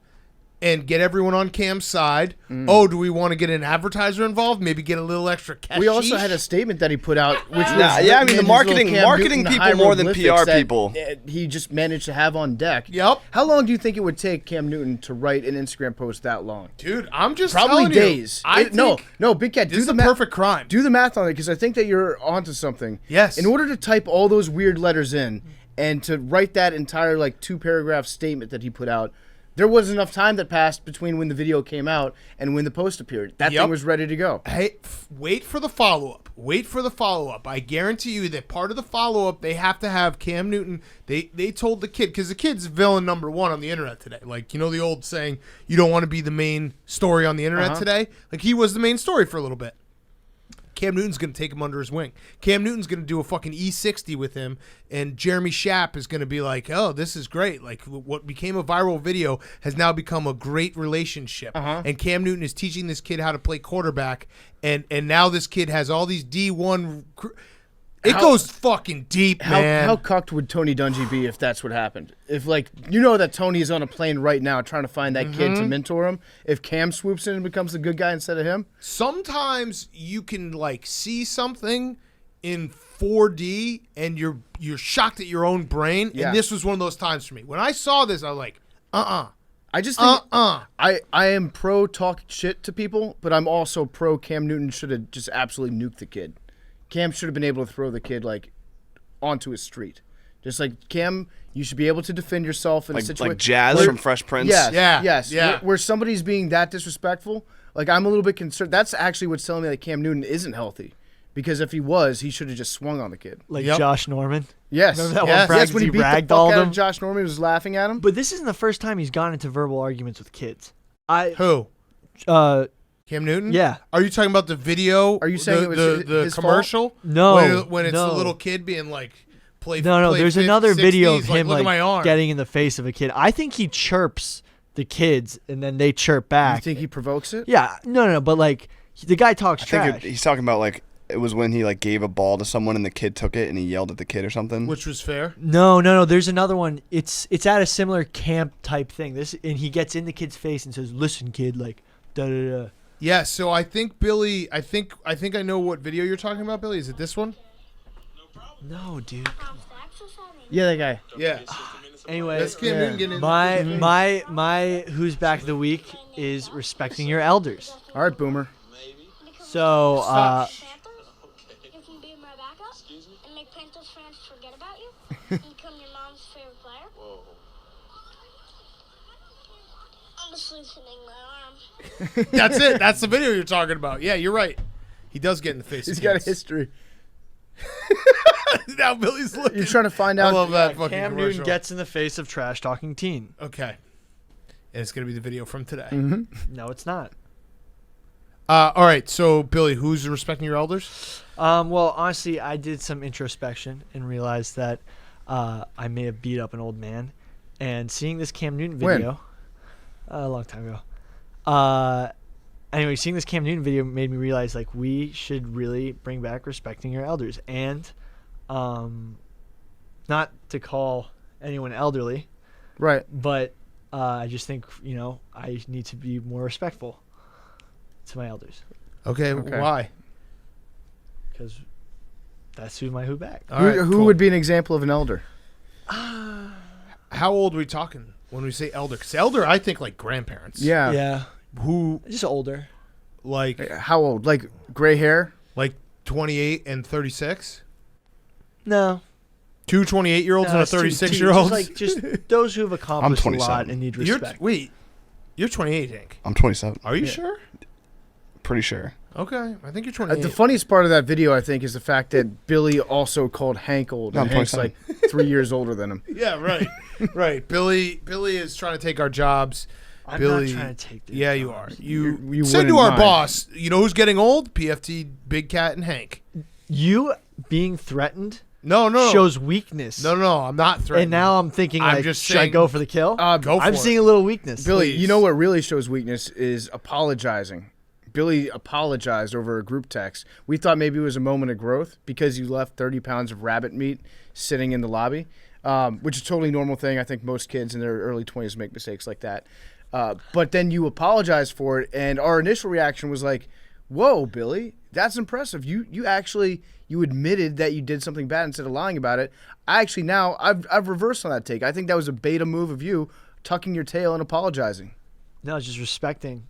and get everyone on Cam's side. Oh, do we want to get an advertiser involved? Maybe get a little extra cash. We also had a statement that he put out, which was yeah, I mean, the written in his marketing- little Cam marketing Newton people more than hieroglyphics PR that, people. He just managed to have on deck. Yep. How long do you think it would take Cam Newton to write an Instagram post that long? Dude, I'm just Probably telling days. You, No, Big Cat. this is a perfect crime. Do the math on it, because I think that you're onto something. Yes. In order to type all those weird letters in and to write that entire 2-paragraph statement that he put out, there was enough time that passed between when the video came out and when the post appeared. That Yep. thing was ready to go. Hey, wait for the follow-up. Wait for the follow-up. I guarantee you that part of the follow-up, they have to have Cam Newton. They told the kid, because the kid's villain number one on the internet today. Like, you know the old saying, you don't want to be the main story on the internet today? Like, he was the main story for a little bit. Cam Newton's going to take him under his wing. Cam Newton's going to do a fucking E60 with him, and Jeremy Schaap is going to be like, oh, this is great. Like, what became a viral video has now become a great relationship. And Cam Newton is teaching this kid how to play quarterback, and now this kid has all these D1... It goes fucking deep, man. How cucked would Tony Dungy be if that's what happened? If, that Tony's on a plane right now trying to find that kid to mentor him. If Cam swoops in and becomes the good guy instead of him? Sometimes you can, see something in 4D, and you're shocked at your own brain, Yeah. and this was one of those times for me. When I saw this, I was like, I just think I am pro talk shit to people, but I'm also pro Cam Newton should have just absolutely nuked the kid. Cam should have been able to throw the kid onto his street. Just Cam, you should be able to defend yourself in a situation. Like Jazz from Fresh Prince. Yes, Yeah, yes. yeah. Where somebody's being that disrespectful, I'm a little bit concerned. That's actually what's telling me that Cam Newton isn't healthy. Because if he was, he should have just swung on the kid. Like Yep. Josh Norman. Yes. Remember that yes. one Yes, when he beat the fuck ragdolled out him? of Josh Norman, he was laughing at him. But this isn't the first time he's gone into verbal arguments with kids. who? Cam Newton? Yeah. Are you talking about the video? Are you saying it was the his commercial? No, When it's no. the little kid being play. No. play There's 50s, another 60s, video of him look at my arm. getting in the face of a kid. I think he chirps the kids and then they chirp You back. think he provokes it? Yeah, no, but the guy talks I think trash. he's talking about it was when he gave a ball to someone and the kid took it and he yelled at the kid or something. Which was fair. No. There's another one. It's at a similar camp type thing. And he gets in the kid's face and says, "Listen, kid, da da da." Yeah, so I think Billy, I think I know what video you're talking about, Billy. Is it this one? No, dude. Yeah, that guy. Yeah. Anyway, That's Cam Newton getting in. my who's back of the week is respecting your elders. All right, Boomer. So, You can be my backup and make Panthers fans forget about you and become your mom's favorite player. I'm just loosening my arm. That's it. That's the video you're talking about. Yeah, you're right. He does get in the face. He's of got a kids. history. Now Billy's looking. You're trying to find I out. love that fucking Cam commercial. Newton gets in the face of trash talking teen. Okay. And it's going to be the video from today. No, it's not. All right. So, Billy, who's respecting your elders? Well, honestly, I did some introspection and realized that I may have beat up an old man. And seeing this Cam Newton When? video, a long time ago. Anyway, seeing this Cam Newton video made me realize we should really bring back respecting your elders, and not to call anyone elderly, Right. but I just think I need to be more respectful to my elders Okay. Okay. Why? because that's who back. All right, Who cool. would be an example of an elder? How old are we talking when we say elder? Because elder, I think grandparents. Yeah. Yeah, Who just older. How old? Gray hair? 28 and 36? No. Two 28-year-olds and a it's too- 36-year-old? Just those who have accomplished a lot 27. and need You're respect. wait. You're 28, Hank. I'm 27. Are you sure? Pretty sure. Okay. I think you're 28. The funniest part of that video, I think, is the fact that Billy also called Hank old. No, And I'm Hank's 27. 3 years older than him. Yeah, right. Right. Billy is trying to take our jobs. I'm Billy, not trying to take this. Yeah, you are. You You said wouldn't to our mind. boss, you know who's getting old? PFT, Big Cat, and Hank. You being threatened No. shows weakness. No, I'm not threatening. And now I'm thinking, I'm just should I saying- go for the kill? Go for I'm it. seeing a little weakness. Billy, Please. you know what really shows weakness is apologizing. Billy apologized over a group text. We thought maybe it was a moment of growth because you left 30 pounds of rabbit meat sitting in the lobby, which is a totally normal thing. I think most kids in their early 20s make mistakes like that. But then you apologized for it, and our initial reaction was like, "Whoa, Billy, that's impressive. You actually admitted that you did something bad instead of lying about it." I've reversed on that take. I think that was a beta move of you tucking your tail and apologizing. No, just respecting.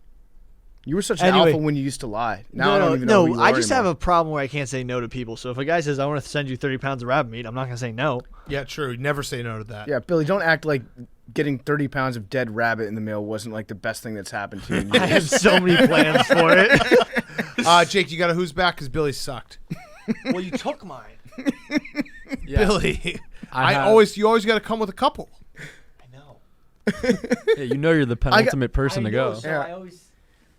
You were such an Anyway. alpha when you used to lie. Now I don't even know who you I are just anymore. have a problem where I can't say no to people. So if a guy says, I want to send you 30 pounds of rabbit meat, I'm not going to say no. Yeah, true. Never say no to that. Yeah, Billy, don't act like getting 30 pounds of dead rabbit in the mail wasn't like the best thing that's happened to you. I have so many plans for it. Jake, you got a who's back because Billy sucked. Well, you took mine. Yeah. Billy, have- you always got to come with a couple. I know. Yeah, you know you're the penultimate person to go. So Yeah. I always...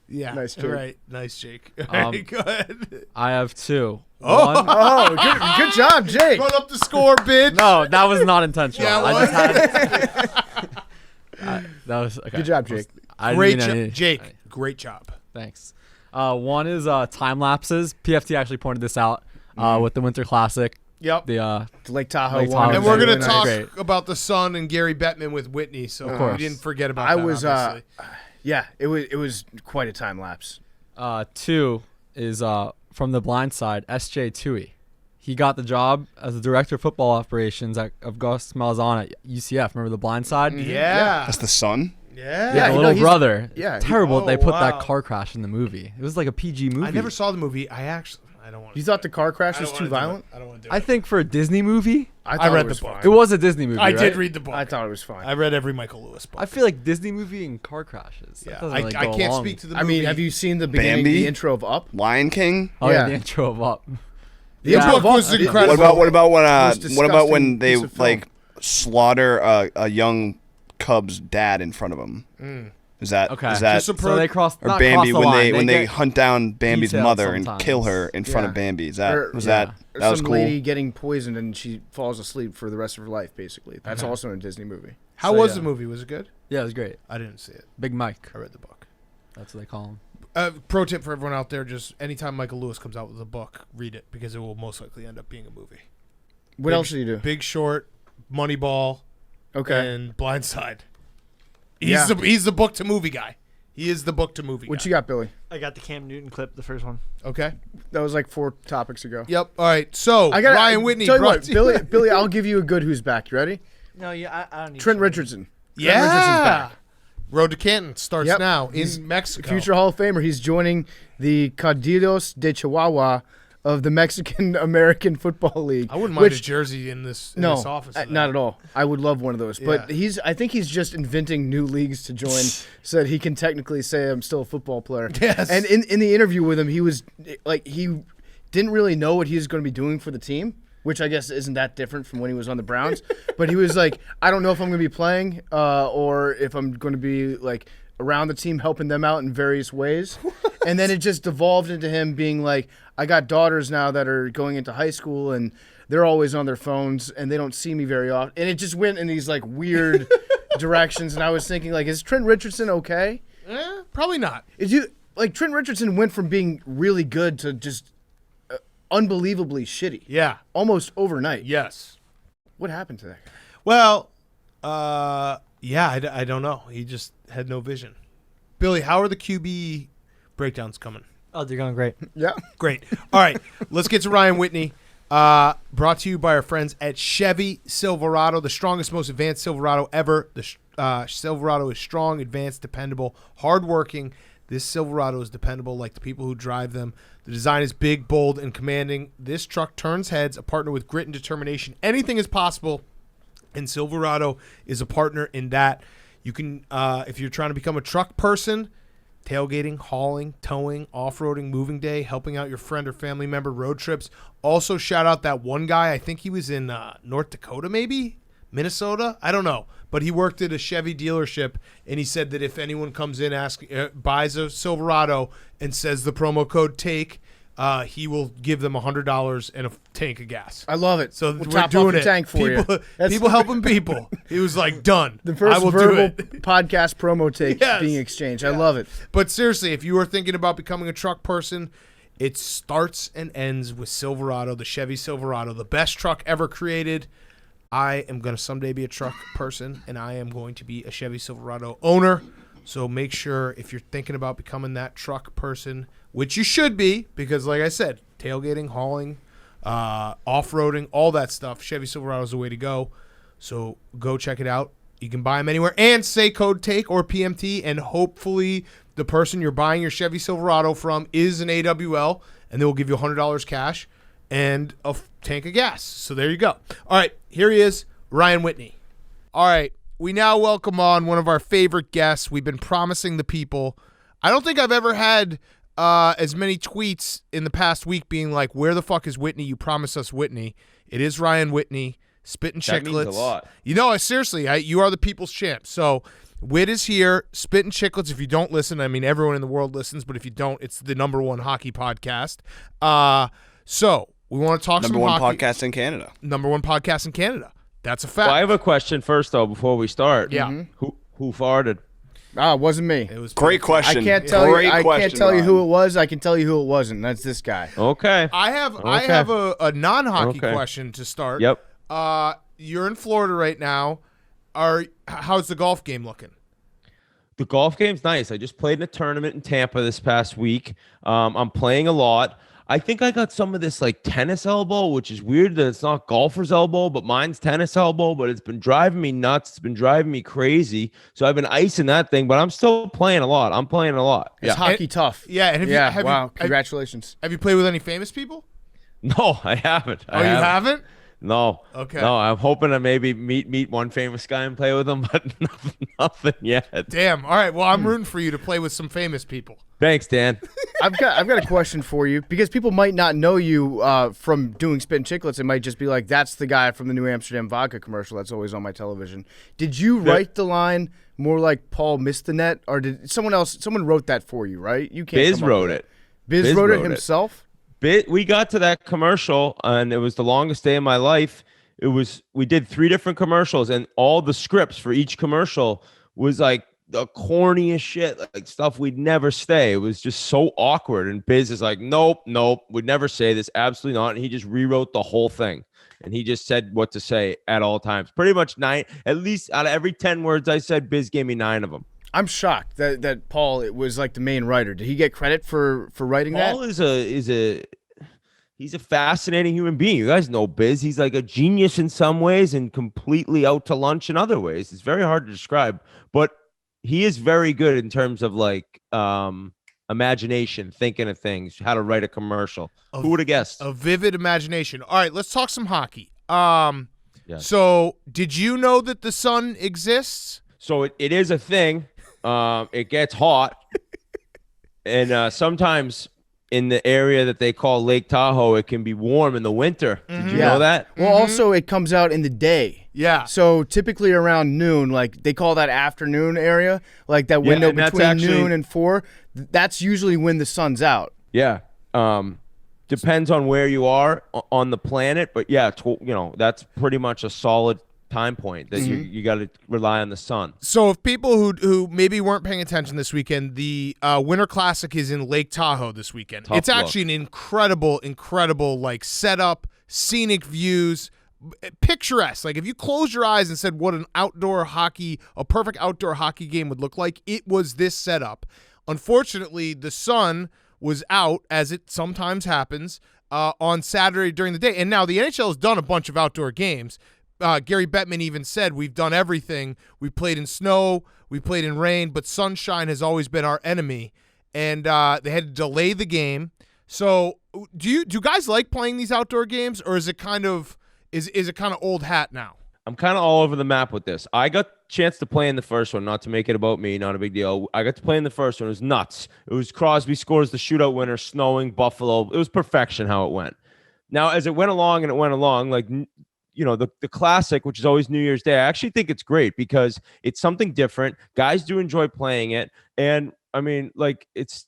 Yeah, Nice, Jake. right. Nice, Jake. All right, good. I have 2. Oh. One, Oh, good job, Jake. Run up the score, bitch. no, that was not intentional. Yeah, I just had. That was okay. Good job, Jake. I didn't Great mean job, any- Jake. Great job. Thanks. One is time lapses. PFT actually pointed this out with the Winter Classic. Yep. The Lake Tahoe Lake one. Tahoe. And was we're really gonna nice. talk Great. about the Sun and Gary Bettman with Whitney, so we course. didn't forget about I that. was, obviously. yeah, it was quite a time lapse. 2 is from the blind side. SJ Tui. He got the job as the director of football operations of Gus Malzahn at UCF. Remember the blind side? yeah. That's the son. Yeah. Yeah, The you know, little he's- brother. yeah, Terrible that they oh, put wow. that car crash in the movie. It was like a PG movie. I never saw the movie. I don't want to. You thought the car crash was too violent? I don't want to do I it. think for a Disney movie, thought I read it was the book. fine. it was a Disney movie. I right? did read the book. I thought it was fine. I read every Michael Lewis book. I feel like Disney movie and car crashes. That yeah. doesn't really I go can't along. speak to the I movie. mean, have you seen the beginning, Bambi? the intro of Up? Lion King. Oh yeah, Yeah. the intro of Up. The Yeah. book was What incredible. What about when Most what about when disgusting they piece of film. like slaughter a young cub's dad in front of them? Is that Okay. is that Just a So they crossed or not Bambi cross the when line. they get- hunt down Bambi's detailed mother and sometimes. kill her in front of Yeah. Bambi? Is that Or- was yeah. that Or that was some cool? lady getting poisoned and she falls asleep for the rest of her life, basically. That's also in a Disney movie. How So, was yeah. the movie? Was it good? Yeah, it was great. I didn't see it. Big Mike. I read the book. That's what they call him. Pro tip for everyone out there: just anytime Michael Lewis comes out with a book, read it because it will most likely end up being a movie. What else did you do? Big Short, Moneyball, Okay. and Blindside. Yeah. He's the book to movie guy. He is the book to movie What guy. you got, Billy? I got the Cam Newton clip, the first one. Okay. That was like 4 topics ago. Yep. All right. So I got Ryan Whitney Tell you brought what, to Billy. Billy, I'll give you a good who's back. You ready? No, yeah, I don't need Trent to. Richardson. Yeah. Trent Richardson's back. Road to Canton starts Yep. now He's in Mexico. Future Hall of Famer. He's joining the Caudillos de Chihuahua of the Mexican American Football League. I wouldn't mind a jersey in this office. of that. not at all. I would love one of those. But Yeah. I think he's just inventing new leagues to join so that he can technically say I'm still a football player. Yes. And in the interview with him, he was like, he didn't really know what he was going to be doing for the team, which I guess isn't that different from when he was on the Browns. But he was like, I don't know if I'm going to be playing or if I'm going to be like around the team helping them out in various ways. And then it just devolved into him being like, I got daughters now that are going into high school and they're always on their phones and they don't see me very often. And it just went in these like weird directions. And I was thinking like, is Trent Richardson okay? Probably not. Trent Richardson went from being really good to just unbelievably shitty. Yeah. Almost overnight. Yes. What happened to that guy? Well, yeah, I don't know. He just had no vision. Billy, how are the QB breakdowns coming? Oh, they're going great. Yeah. Great. All right, let's get to Ryan Whitney. Brought to you by our friends at Chevy Silverado, the strongest, most advanced Silverado ever. The Silverado is strong, advanced, dependable, hardworking. This Silverado is dependable like the people who drive them. The design is big, bold, and commanding. This truck turns heads, a partner with grit and determination. Anything is possible, and Silverado is a partner in that. You can, if you're trying to become a truck person, tailgating, hauling, towing, off-roading, moving day, helping out your friend or family member, road trips. Also, shout out that one guy. I think he was in North Dakota, maybe Minnesota. I don't know, but he worked at a Chevy dealership, and he said that if anyone comes in, buys a Silverado, and says the promo code TAKE, he will give them $100 and a tank of gas. I love it. So we'll we're top doing off the it. tank for you. That's People helping people. He was like, done. the first I will verbal do it. podcast promo take Yes. being exchanged. I love it. But seriously, if you are thinking about becoming a truck person, it starts and ends with Silverado, the Chevy Silverado, the best truck ever created. I am going to someday be a truck person, and I am going to be a Chevy Silverado owner. So make sure if you're thinking about becoming that truck person, which you should be, because like I said, tailgating, hauling, off-roading, all that stuff, Chevy Silverado is the way to go. So go check it out. You can buy them anywhere and say code TAKE or PMT, and hopefully the person you're buying your Chevy Silverado from is an AWL, and they will give you $100 cash and a tank of gas. So there you go. All right, here he is, Ryan Whitney. All right, we now welcome on one of our favorite guests. We've been promising the people. I don't think I've ever had as many tweets in the past week being like, where the fuck is Whitney? You promised us Whitney. It is Ryan Whitney, Spittin' Chicklets. That means a lot. You know, seriously, you are the people's champ. So Whit is here, Spittin' Chicklets. If you don't listen, I mean, everyone in the world listens, but if you don't, it's the #1 hockey podcast. So we want to talk some hockey. #1 podcast in Canada. #1 podcast in Canada. That's a fact. Well, I have a question first, though, before we start. Yeah. Who farted? It wasn't me. It was Great question. I can't tell you. Great I question, can't tell you who Ryan. it was. I can tell you who it wasn't. That's this guy. Okay. I have a non-hockey Okay. question to start. Yep. You're in Florida right now. How's the golf game looking? The golf game's nice. I just played in a tournament in Tampa this past week. I'm playing a lot. I think I got some of this like tennis elbow, which is weird that it's not golfer's elbow, but mine's tennis elbow, but it's been driving me nuts. It's been driving me crazy. So I've been icing that thing, but I'm still playing a lot. I'm playing a lot. It's hockey tough. Yeah, and Wow. Congratulations. Have you played with any famous people? No, I haven't. You haven't? No. Okay. No, I'm hoping to maybe meet one famous guy and play with him, but nothing yet. Damn. All right. Well, I'm rooting for you to play with some famous people. Thanks, Dan. I've got a question for you because people might not know you from doing Spittin' Chicklets. It might just be like, that's the guy from the New Amsterdam vodka commercial that's always on my television. Did you write the line more like Paul missed the net, or did someone wrote that for you, right? You can't. Biz wrote it. Biz wrote it himself? We got to that commercial, and it was the longest day of my life. We did 3 different commercials, and all the scripts for each commercial was like the corniest shit, like stuff we'd never say. It was just so awkward. And Biz is like, nope, we'd never say this. Absolutely not. And he just rewrote the whole thing. And he just said what to say at all times. Pretty much 9, at least out of every 10 words I said, Biz gave me 9 of them. I'm shocked that Paul was like the main writer. Did he get credit for writing that? Paul he's a fascinating human being. You guys know Biz. He's like a genius in some ways and completely out to lunch in other ways. It's very hard to describe, but he is very good in terms of like imagination, thinking of things, how to write a commercial. Who would have guessed? A vivid imagination. All right, let's talk some hockey. Yes. So did you know that the sun exists? So it is a thing. It gets hot. And sometimes in the area that they call Lake Tahoe, it can be warm in the winter. Did you know that? Well, also it comes out in the day. Yeah. So typically around noon, like they call that afternoon area, like that window and that's between actually- noon and 4. That's usually when the sun's out. Yeah. Depends on where you are on the planet, but yeah, that's pretty much a solid time point that you got to rely on the sun. So if people who maybe weren't paying attention this weekend, the Winter Classic is in Lake Tahoe this weekend. Tough It's actually an incredible like setup, scenic views, picturesque. Like if you closed your eyes and said what a perfect outdoor hockey game would look like, it was this setup. Unfortunately, the sun was out, as it sometimes happens, on Saturday during the day. And now the NHL has done a bunch of outdoor games. Gary Bettman even said, we've done everything. We played in snow, we played in rain, but sunshine has always been our enemy. And they had to delay the game. So do guys like playing these outdoor games, or is it kind of old hat now? I'm kind of all over the map with this. I got a chance to play in the first one, not to make it about me, not a big deal. I got to play in the first one. It was nuts. It was Crosby scores the shootout winner, snowing, Buffalo. It was perfection how it went. Now, as it went along, like, the classic, which is always New Year's Day, I actually think it's great because it's something different. Guys do enjoy playing it. And I mean, like it's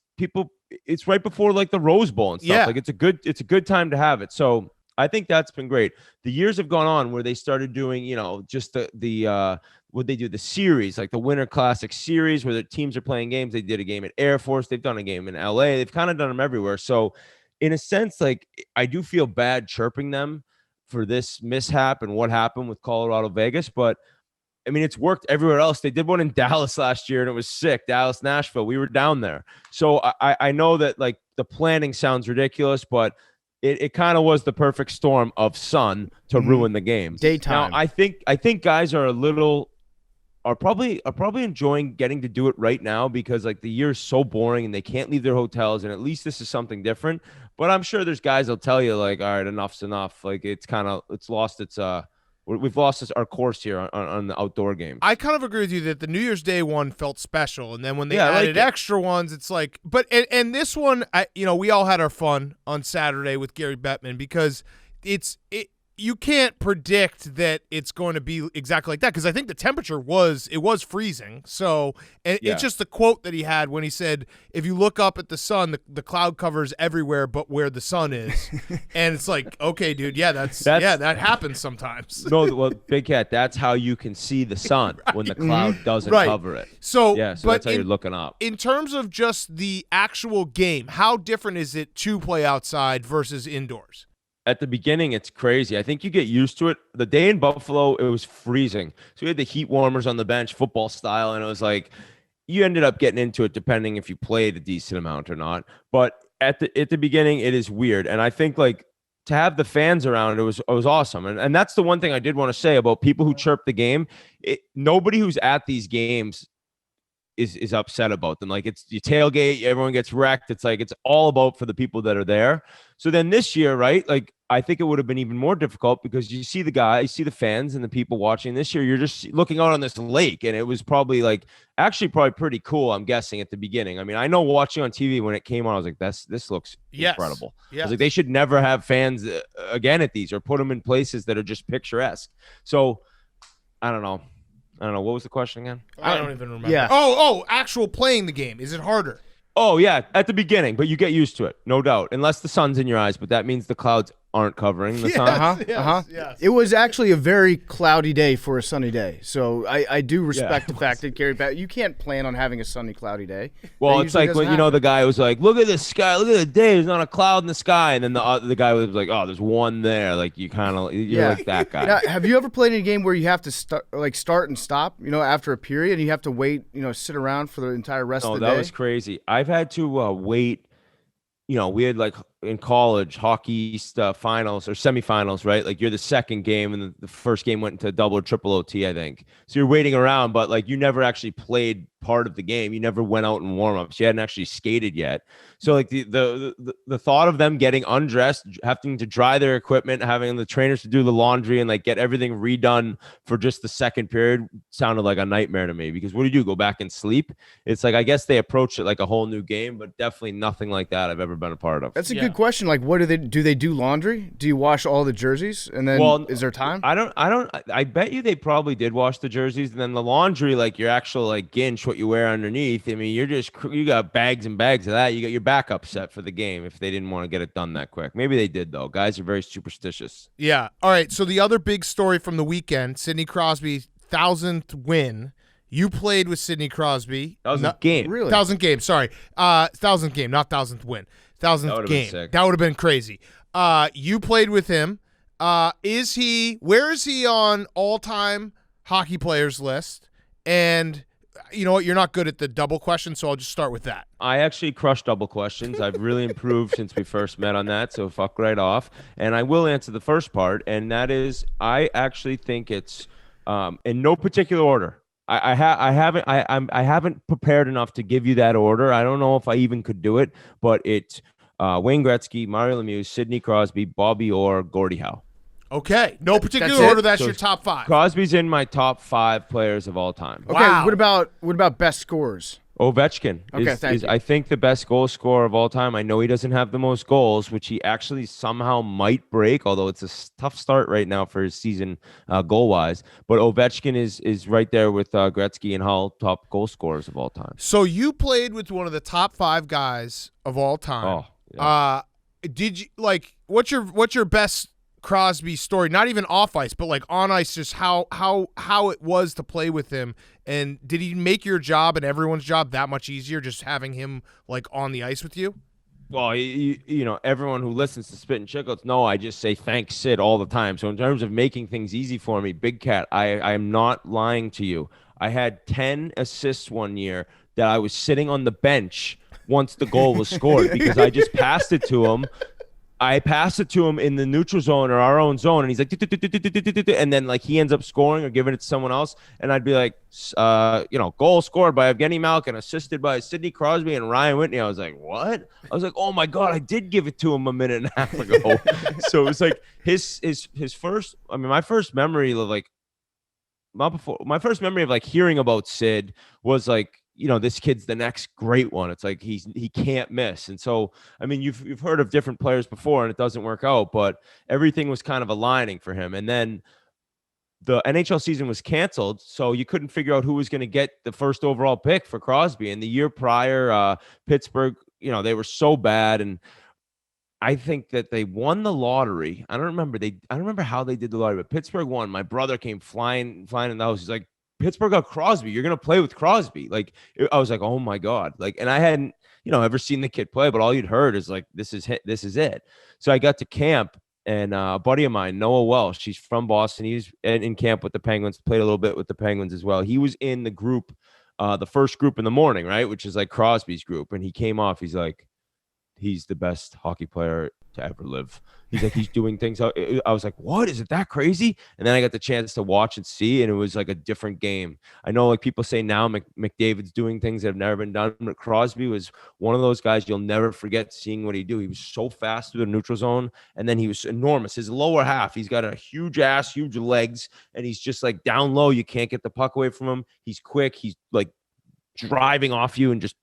right before like the Rose Bowl and stuff. Yeah. Like it's a good time to have it. So I think that's been great. The years have gone on where they started doing, just the what they do, the series, like the Winter Classic series where the teams are playing games. They did a game at Air Force. They've done a game in LA. They've kind of done them everywhere. So in a sense, like I do feel bad chirping them for this mishap and what happened with Colorado Vegas, but I mean, it's worked everywhere else. They did one in Dallas last year and it was sick. Dallas, Nashville. We were down there. So I know that like the planning sounds ridiculous, but it kind of was the perfect storm of sun to ruin the game. Daytime. Now, I think guys are probably enjoying getting to do it right now because like the year is so boring and they can't leave their hotels, and at least this is something different. But I'm sure there's guys that'll tell you like, all right, enough's enough. Like it's lost its we've lost our course here on the outdoor game. I kind of agree with you that the New Year's Day one felt special, and then when they Yeah, I like added it. extra ones, it's like. But and this one, we all had our fun on Saturday with Gary Bettman because you can't predict that it's going to be exactly like that because I think the temperature was freezing. So it's just the quote that he had when he said, "If you look up at the sun, the cloud covers everywhere but where the sun is," and it's like, okay, dude, that happens sometimes. No, well, Big Cat, that's how you can see the sun when the cloud doesn't Right. cover it. So, Yeah, so but that's how you're looking up. In terms of just the actual game, how different is it to play outside versus indoors? At the beginning, it's crazy. I think you get used to it. The day in Buffalo, it was freezing. So we had the heat warmers on the bench, football style, and it was like you ended up getting into it depending if you played a decent amount or not. But at the beginning, it is weird. And I think like to have the fans around, it was awesome. And that's the one thing I did want to say about people who chirp the game. Nobody who's at these games is upset about them. Like it's you tailgate, everyone gets wrecked. It's like it's all about for the people that are there. So then this year, right? Like I think it would have been even more difficult because you see the guys, you see the fans and the people watching. This year, you're just looking out on this lake, and it was probably probably pretty cool. I'm guessing at the beginning. I mean, I know watching on TV when it came on, I was like, this looks incredible. I was like, they should never have fans again at these or put them in places that are just picturesque. So I don't know. What was the question again? I don't even remember. Yeah. Oh, actual playing the game. Is it harder? Oh, yeah, at the beginning, but you get used to it, no doubt, unless the sun's in your eyes, but that means the clouds aren't covering the sun. Yes. It was actually a very cloudy day for a sunny day. So I do respect the fact that Gary Bettman, you can't plan on having a sunny, cloudy day. Well, That it's usually like when, doesn't the guy was like, look at the sky, look at the day, there's not a cloud in the sky, and then the guy was like, oh, there's one there, like you're like that guy. Now, have you ever played in a game where you have to start and stop, after a period, and you have to wait, sit around for the entire rest of the day? Oh, that was crazy. I've had to wait. We had like in college hockey finals or semifinals, right? Like you're the second game and the first game went into double or triple OT, I think. So you're waiting around, but like you never actually played part of the game. You never went out in warm-ups. You hadn't actually skated yet. So like the thought of them getting undressed, having to dry their equipment, having the trainers to do the laundry and like get everything redone for just the second period sounded like a nightmare to me because what do? Go back and sleep? It's like I guess they approached it like a whole new game, but definitely nothing like that I've ever been a part of. That's a good question. Like, what do they do laundry? Do you wash all the jerseys? And then is there time? I bet you they probably did wash the jerseys and then the laundry, like your actual like ginch, what you wear underneath. I mean, you got bags and bags of that. You got your backup set for the game if they didn't want to get it done that quick. Maybe they did though. Guys are very superstitious. Yeah. All right. So the other big story from the weekend, Sidney Crosby 1,000th win. You played with Sidney Crosby. 1,000th game. Really? 1,000th game. Sorry. 1,000th game, not 1,000th win. 1,000th game. That would have been crazy. You played with him. Where is he on all-time hockey players list? And you know what? You're not good at the double question, so I'll just start with that. I actually crushed double questions. I've really improved since we first met on that, so fuck right off. And I will answer the first part, and that is I actually think it's in no particular order. I haven't prepared enough to give you that order. I don't know if I even could do it, but it's Wayne Gretzky, Mario Lemieux, Sidney Crosby, Bobby Orr, Gordie Howe. Okay. No particular That's it? order. That's So your top 5. Crosby's in my top 5 players of all time. Okay, Wow. what about best scorers? Ovechkin Okay, is, thank you. I think, the best goal scorer of all time. I know he doesn't have the most goals, which he actually somehow might break, although it's a tough start right now for his season goal-wise. But Ovechkin is right there with Gretzky and Hull, top goal scorers of all time. So you played with one of the top 5 guys of all time. Oh, yeah. Did you what's your best Crosby story? Not even off ice, but like on ice, just how it was to play with him. And did he make your job and everyone's job that much easier just having him like on the ice with you? Well, you know, everyone who listens to Spit and Chicklets know I just say thanks, Sid, all the time. So in terms of making things easy for me, Big Cat, I am not lying to you. I had 10 assists one year that I was sitting on the bench once the goal was scored because I just passed it to him. I passed it to him in the neutral zone or our own zone, and he's like, and then like he ends up scoring or giving it to someone else, and I'd be like, goal scored by Evgeny Malkin, assisted by Sidney Crosby and Ryan Whitney. I was like, what? I was like, oh my god, I did give it to him a minute and a half ago. So it was like his first. I mean, my first memory of like, not before my first memory of like hearing about Sid was like, you know, this kid's the next great one. It's like he can't miss. And so, I mean, you've heard of different players before and it doesn't work out, but everything was kind of aligning for him. And then the NHL season was canceled, so you couldn't figure out who was going to get the first overall pick for Crosby. And the year prior, Pittsburgh, you know, they were so bad, and I think that they won the lottery. I don't remember how they did the lottery, but Pittsburgh won. My brother came flying in the house. He's like, Pittsburgh got Crosby. You're going to play with Crosby. Like, I was like, oh my God. Like, and I hadn't, you know, ever seen the kid play, but all you'd heard is like, this is it. So I got to camp, and a buddy of mine, Noah Welsh, he's from Boston. He's in camp with the Penguins, played a little bit with the Penguins as well. He was in the group, the first group in the morning, right? Which is like Crosby's group. And he came off, he's like, he's the best hockey player to ever live. He's like, he's doing things. I was like, what? Is it that crazy? And then I got the chance to watch and see, and it was like a different game. I know like people say now McDavid's doing things that have never been done, but Crosby was one of those guys you'll never forget seeing what he do. He was so fast through the neutral zone, and then he was enormous. His lower half, he's got a huge ass, huge legs, and he's just like down low. You can't get the puck away from him. He's quick. He's like driving off you and just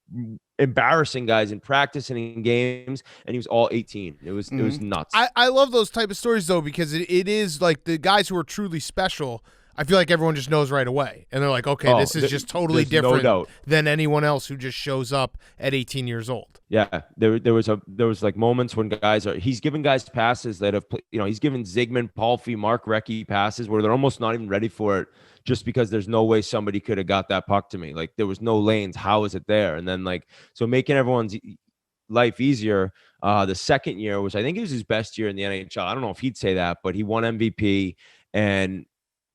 embarrassing guys in practice and in games, and he was all 18. It was nuts. I love those type of stories though, because it is like the guys who are truly special. I feel like everyone just knows right away, and they're like, okay, this is just totally different than anyone else who just shows up at 18 years old. Yeah, there was like moments when he's giving guys passes that have, you know, he's given Zygmunt, Palfy, Mark Recchi passes where they're almost not even ready for it, just because there's no way somebody could have got that puck to me. Like, there was no lanes. How is it there? And then like, so making everyone's life easier. The second year, which I think it was his best year in the NHL. I don't know if he'd say that, but he won MVP, and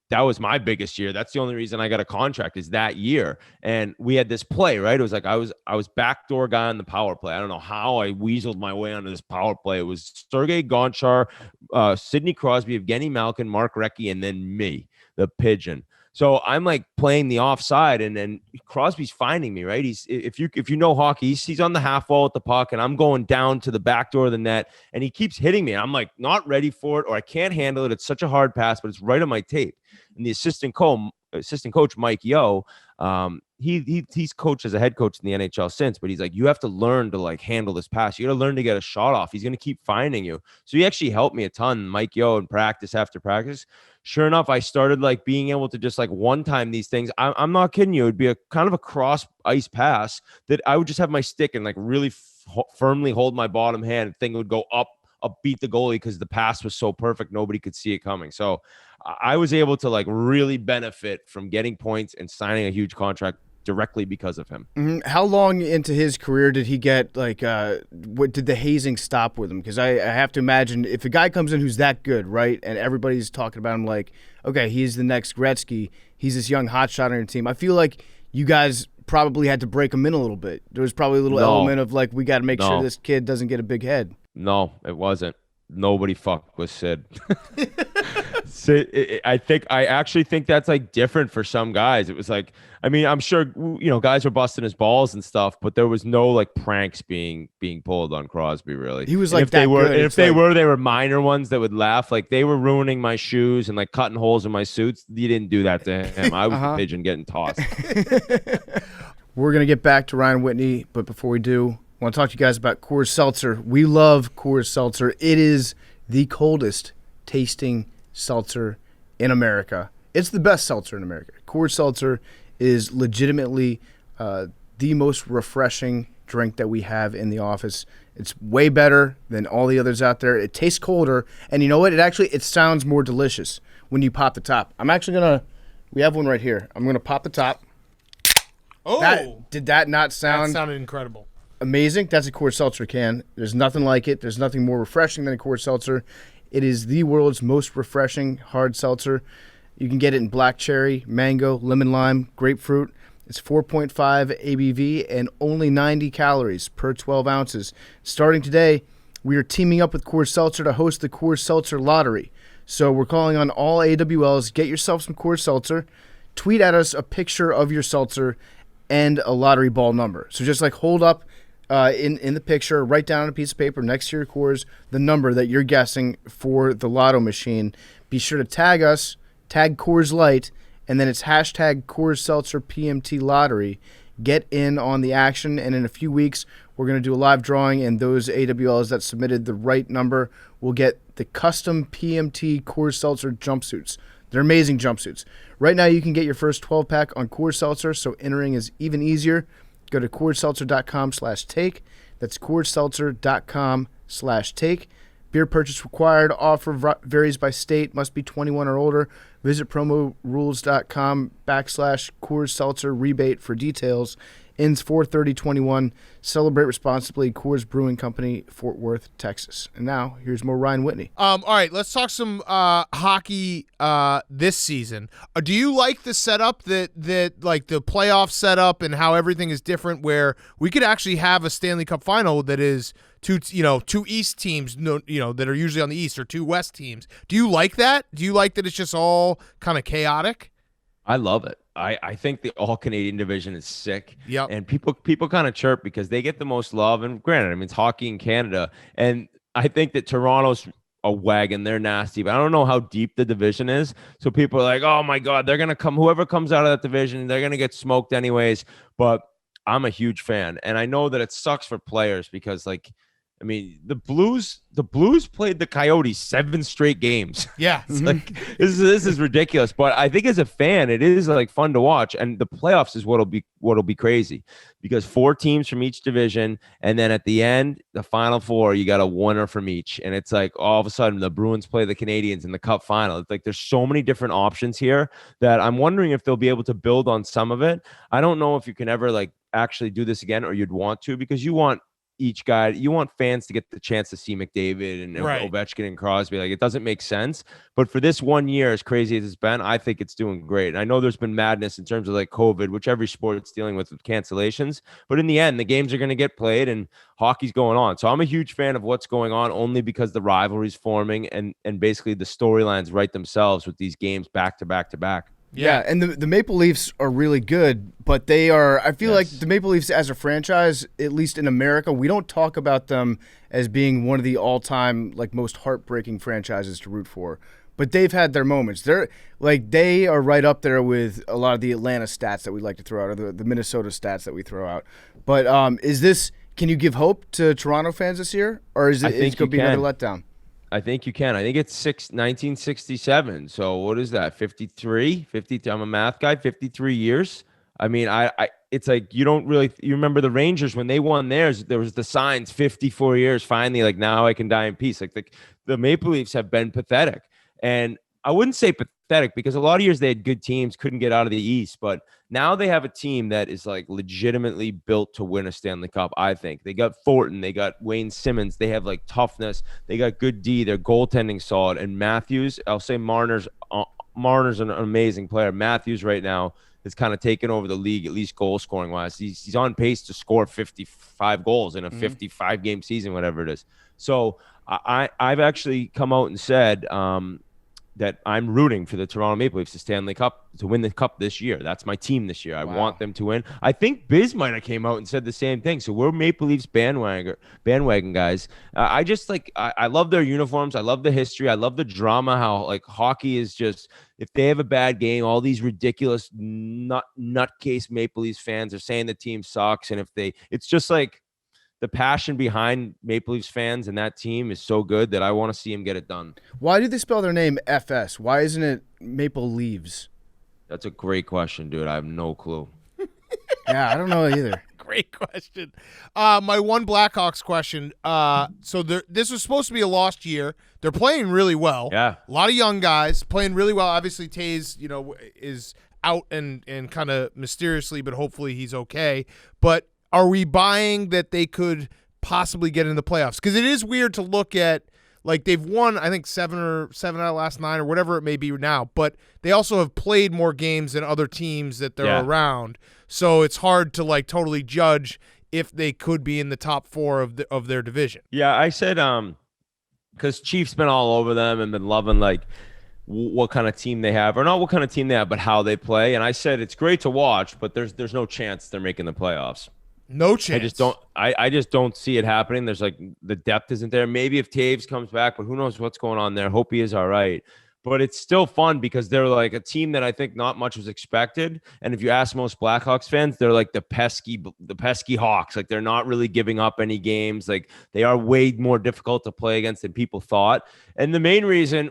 that was my biggest year. That's the only reason I got a contract is that year. And we had this play, right? It was like I was backdoor guy on the power play. I don't know how I weaseled my way onto this power play. It was Sergei Gonchar, Sidney Crosby, Evgeny Malkin, Mark Recchi, and then me, the pigeon. So I'm like playing the offside, and then Crosby's finding me, right? He's if you know hockey, he's on the half wall with the puck, and I'm going down to the back door of the net, and he keeps hitting me. And I'm like not ready for it, or I can't handle it. It's such a hard pass, but it's right on my tape. And the assistant coach Mike Yo, he's coached as a head coach in the NHL since, but he's like, you have to learn to like handle this pass. You got to learn to get a shot off. He's going to keep finding you. So he actually helped me a ton, Mike Yo, in practice after practice. Sure enough, I started like being able to just like one time these things. I'm not kidding you. It'd be a kind of a cross ice pass that I would just have my stick and like really firmly hold my bottom hand. And thing would go up, beat the goalie because the pass was so perfect. Nobody could see it coming. So I was able to like really benefit from getting points and signing a huge contract directly because of him. Mm-hmm. How long into his career did he get like what did the hazing stop with him? Because I have to imagine if a guy comes in who's that good, right, and everybody's talking about him like, okay, he's the next Gretzky, he's this young hotshot on your team. I feel like you guys probably had to break him in a little bit. There was probably a little element of like, we got to make sure this kid doesn't get a big head. No, it wasn't. Nobody fucked with Sid. I actually think that's like different for some guys. It was like, I mean, I'm sure, you know, guys were busting his balls and stuff, but there was no like pranks being pulled on Crosby, really. He was like, they were minor ones that would laugh. Like they were ruining my shoes and like cutting holes in my suits. You didn't do that to him. I was the pigeon getting tossed. We're going to get back to Ryan Whitney, but before we do, I want to talk to you guys about Coors Seltzer. We love Coors Seltzer. It is the coldest tasting seltzer in America. It's the best seltzer in America. Coors Seltzer is legitimately the most refreshing drink that we have in the office. It's way better than all the others out there. It tastes colder, and you know what? It sounds more delicious when you pop the top. I'm actually we have one right here. I'm gonna pop the top. Oh, did that not sound? That sounded incredible. amazing. That's a Coors Seltzer can. There's nothing like it. There's nothing more refreshing than a Coors Seltzer. It is the world's most refreshing hard seltzer. You can get it in black cherry, mango, lemon lime, grapefruit. It's 4.5 ABV and only 90 calories per 12 ounces. Starting today, we are teaming up with Coors Seltzer to host the Coors Seltzer Lottery. So we're calling on all AWLs. Get yourself some Coors Seltzer. Tweet at us a picture of your seltzer and a lottery ball number. So just like hold up in the picture, write down on a piece of paper next to your Coors the number that you're guessing for the lotto machine. Be sure to tag us, tag Coors Light, and then it's hashtag Coors Seltzer PMT Lottery. Get in on the action, and in a few weeks, we're going to do a live drawing, and those AWLs that submitted the right number will get the custom PMT Coors Seltzer jumpsuits. They're amazing jumpsuits. Right now, you can get your first 12-pack on Coors Seltzer, so entering is even easier. Go to CoorsSeltzer.com/take. That's CoorsSeltzer.com/take. Beer purchase required. Offer varies by state. Must be 21 or older. Visit promorules.com/Coors Seltzer rebate for details. Ends 4/30/21. Celebrate responsibly. Coors Brewing Company, Fort Worth, Texas. And now, here's more Ryan Whitney. All right, let's talk some hockey this season. Do you like the setup that like the playoff setup and how everything is different, where we could actually have a Stanley Cup final that is two East teams, that are usually on the East, or two West teams? Do you like that? Do you like that it's just all kind of chaotic? I love it. I think the all-Canadian division is sick. Yep. And people kind of chirp because they get the most love. And granted, I mean, it's hockey in Canada. And I think that Toronto's a wagon. They're nasty. But I don't know how deep the division is. So people are like, oh, my God, they're going to come. Whoever comes out of that division, they're going to get smoked anyways. But I'm a huge fan. And I know that it sucks for players because, like, I mean, the Blues played the Coyotes 7 straight games. Yeah. It's like, this is ridiculous. But I think as a fan, it is like fun to watch. And the playoffs is what'll be crazy, because 4 teams from each division. And then at the end, the final 4, you got a winner from each. And it's like all of a sudden the Bruins play the Canadiens in the Cup final. It's like there's so many different options here that I'm wondering if they'll be able to build on some of it. I don't know if you can ever like actually do this again, or you'd want to, because you want each guy, you want fans to get the chance to see McDavid and Ovechkin and Crosby. Like, it doesn't make sense. But for this 1 year, as crazy as it's been, I think it's doing great. And I know there's been madness in terms of like COVID, which every sport's dealing with cancellations. But in the end, the games are going to get played and hockey's going on. So I'm a huge fan of what's going on, only because the rivalry's forming and basically the storylines write themselves with these games back to back to back. Yeah, and the Maple Leafs are really good, but they are, I feel like the Maple Leafs as a franchise, at least in America, we don't talk about them as being one of the all-time like most heartbreaking franchises to root for. But they've had their moments. They are right up there with a lot of the Atlanta stats that we like to throw out, or the Minnesota stats that we throw out. But can you give hope to Toronto fans this year, or is it going to be another letdown? I think you can. I think it's 1967. So what is that? 53? I'm a math guy. 53 years. I mean, it's like you remember the Rangers when they won theirs, there was the signs 54 years. Finally, like, now I can die in peace. Like the Maple Leafs have been pathetic. And I wouldn't say pathetic, because a lot of years they had good teams, couldn't get out of the East. But now they have a team that is like legitimately built to win a Stanley Cup, I think. They got Thornton, they got Wayne Simmons, they have like toughness, they got good D, their goaltending solid. And Matthews, I'll say Marner's an amazing player. Matthews right now has kind of taken over the league, at least goal scoring wise. He's on pace to score 55 goals in a 55 game season, whatever it is. So I've actually come out and said that I'm rooting for the Toronto Maple Leafs to win the cup this year. That's my team this year. I want them to win. I think Biz might have came out and said the same thing. So we're Maple Leafs bandwagon guys. I love their uniforms. I love the history. I love the drama, how like hockey is just, if they have a bad game, all these ridiculous nutcase Maple Leafs fans are saying the team sucks. And it's just like, the passion behind Maple Leafs fans and that team is so good that I want to see them get it done. Why do they spell their name FS? Why isn't it Maple Leaves? That's a great question, dude. I have no clue. Yeah, I don't know either. Great question. My one Blackhawks question. So this was supposed to be a lost year. They're playing really well. Yeah. A lot of young guys playing really well. Obviously, Taze, is out and kind of mysteriously, but hopefully he's okay. But are we buying that they could possibly get in the playoffs? Because it is weird to look at, like, they've won, I think, 7 out of the last 9 or whatever it may be now, but they also have played more games than other teams that they're around. So it's hard to, like, totally judge if they could be in the top 4 of their division. Yeah, I said because Chiefs been all over them and been loving, like, what kind of team they have, or not what kind of team they have, but how they play. And I said it's great to watch, but there's no chance they're making the playoffs. No chance. I just don't see it happening. There's, like, the depth isn't there. Maybe if Taves comes back, but who knows what's going on there. Hope he is all right. But it's still fun because they're like a team that I think not much was expected. And if you ask most Blackhawks fans, they're like the pesky Hawks. Like, they're not really giving up any games. Like, they are way more difficult to play against than people thought. And the main reason,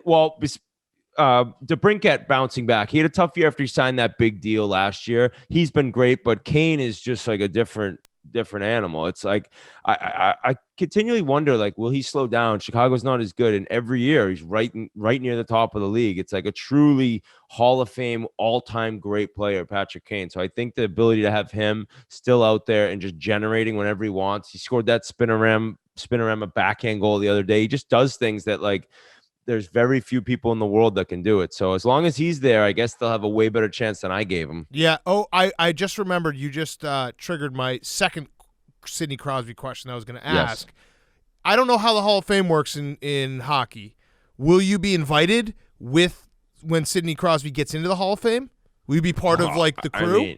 DeBrincat bouncing back. He had a tough year after he signed that big deal last year. He's been great, but Kane is just like a different animal. It's like I continually wonder, like, will he slow down? Chicago's not as good, and every year he's right near the top of the league. It's like a truly Hall of Fame all-time great player, Patrick Kane. So I think the ability to have him still out there and just generating whenever he wants. He scored that spinorama backhand goal the other day. He just does things that, like, there's very few people in the world that can do it. So as long as he's there, I guess they'll have a way better chance than I gave him. Yeah. Oh, I just remembered. You just triggered my second Sidney Crosby question I was going to ask. Yes. I don't know how the Hall of Fame works in hockey. Will you be invited when Sidney Crosby gets into the Hall of Fame? Will you be part of, like, the crew?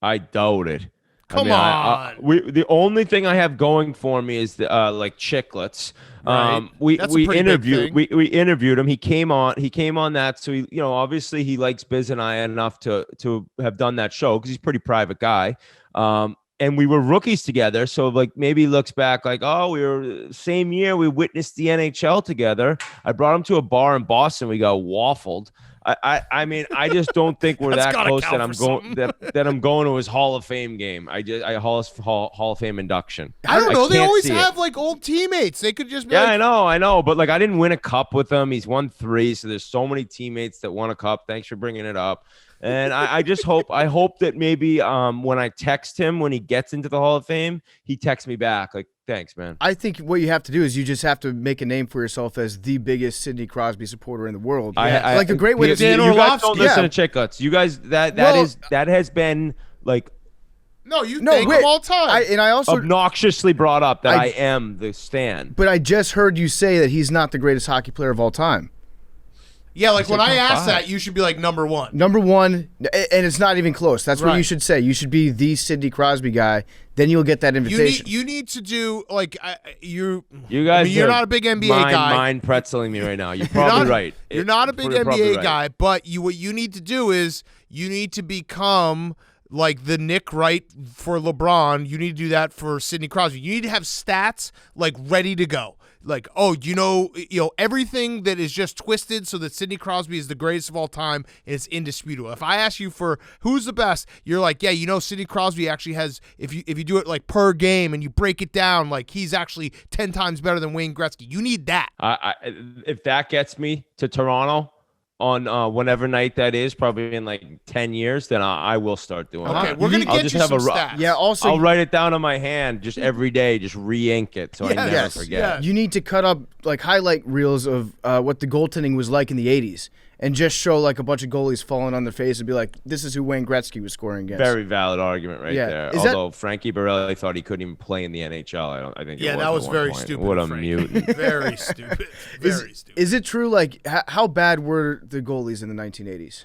I doubt it. Come on. The only thing I have going for me is like chiclets. Right. We interviewed him. He came on that. So he, obviously he likes Biz and I enough to have done that show because he's a pretty private guy. And we were rookies together. So, like, maybe he looks back like, oh, we were same year. We witnessed the NHL together. I brought him to a bar in Boston. We got waffled. I mean, I just don't think we're that close that I'm going to his Hall of Fame game. Hall of Fame induction. I don't know. They always have like old teammates. They could just be I know. But, like, I didn't win a cup with him. He's won 3. So there's so many teammates that won a cup. Thanks for bringing it up. And I just hope that maybe when I text him when he gets into the Hall of Fame, he texts me back like, thanks, man. I think what you have to do is you just have to make a name for yourself as the biggest Sidney Crosby supporter in the world. Like a great way to Dan You guys Orlovsky. don't listen to Chicklets. You guys that has been like thank him all time. I also obnoxiously brought up that I am the Stan. But I just heard you say that he's not the greatest hockey player of all time. Yeah, like when I ask that, you should be like number 1. Number 1, and it's not even close. That's what you should say. You should be the Sidney Crosby guy. Then you'll get that invitation. You need to do like you guys. You're not a big NBA guy. Mind pretzeling me right now. You're probably right. You're not a big NBA guy, but what you need to do is you need to become like the Nick Wright for LeBron. You need to do that for Sidney Crosby. You need to have stats like ready to go. Like, everything that is just twisted so that Sidney Crosby is the greatest of all time and it's indisputable. If I ask you for who's the best, you're like, yeah, Sidney Crosby actually has, if you do it like per game and you break it down, like he's actually 10 times better than Wayne Gretzky. You need that. If that gets me to Toronto on whatever night that is, probably in like 10 years, then I will start doing okay, it. We're going to get you some stats. Yeah, also I'll write it down on my hand just every day, just re-ink it so I never forget. Yes. You need to cut up like highlight reels of what the goaltending was like in the 80s and just show like a bunch of goalies falling on their face and be like, this is who Wayne Gretzky was scoring against. Very valid argument there. Although Frankie Borelli thought he couldn't even play in the NHL. I think that was very stupid. What a mutant. Very stupid. Very stupid. Is it true, like, how bad were the goalies in the 1980s?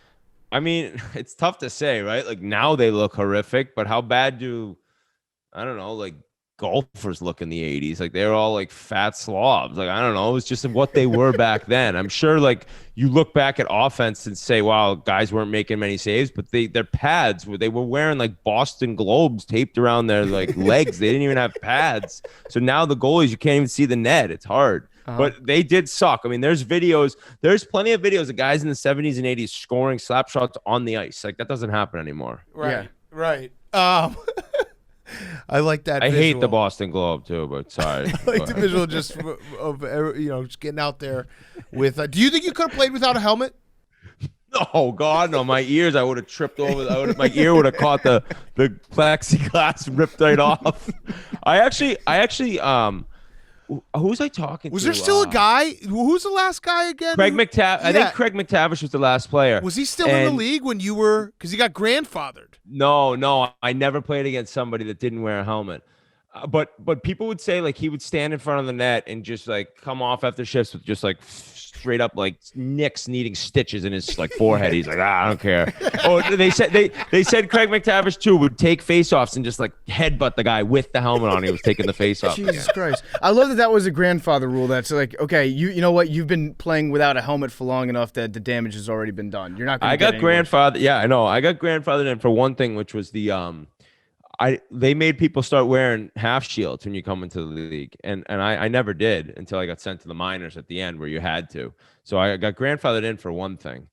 I mean, it's tough to say, right? Like, now they look horrific, but how bad do, I don't know, like, golfers look in the 80s? Like, they were all like fat slobs. Like, I don't know. It was just what they were back then. I'm sure, like, you look back at offense and say, wow, guys weren't making many saves, but their pads, they were wearing like Boston Globes taped around their like legs. They didn't even have pads. So now the goalies, you can't even see the net. It's hard. But they did suck. I mean, there's plenty of videos of guys in the 70s and 80s scoring slap shots on the ice. Like, that doesn't happen anymore. Right. I like that. I hate the Boston Globe too, but sorry. I like the visual just of just getting out there with. Do you think you could have played without a helmet? Oh God, no! My ears, I would have tripped over. My ear would have caught the plexiglass and ripped right off. I actually, who was I talking to? Was there still a guy? Who's the last guy again? Craig McTavish. I think Craig McTavish was the last player. Was he still in the league when you were? Because he got grandfathered. No, I never played against somebody that didn't wear a helmet. But people would say like he would stand in front of the net and just like come off after shifts with just like straight up like nicks needing stitches in his like forehead. He's like, I don't care. Oh, they said Craig McTavish too would take faceoffs and just like headbutt the guy with the helmet on. He was taking the faceoff. Jesus Christ! I love that was a grandfather rule. That's like, okay, you know what? You've been playing without a helmet for long enough that the damage has already been done. You're not. I got grandfathered. Yeah, I know. I got grandfathered in for one thing, which was the they made people start wearing half shields when you come into the league. And I never did until I got sent to the minors at the end where you had to. So I got grandfathered in for one thing.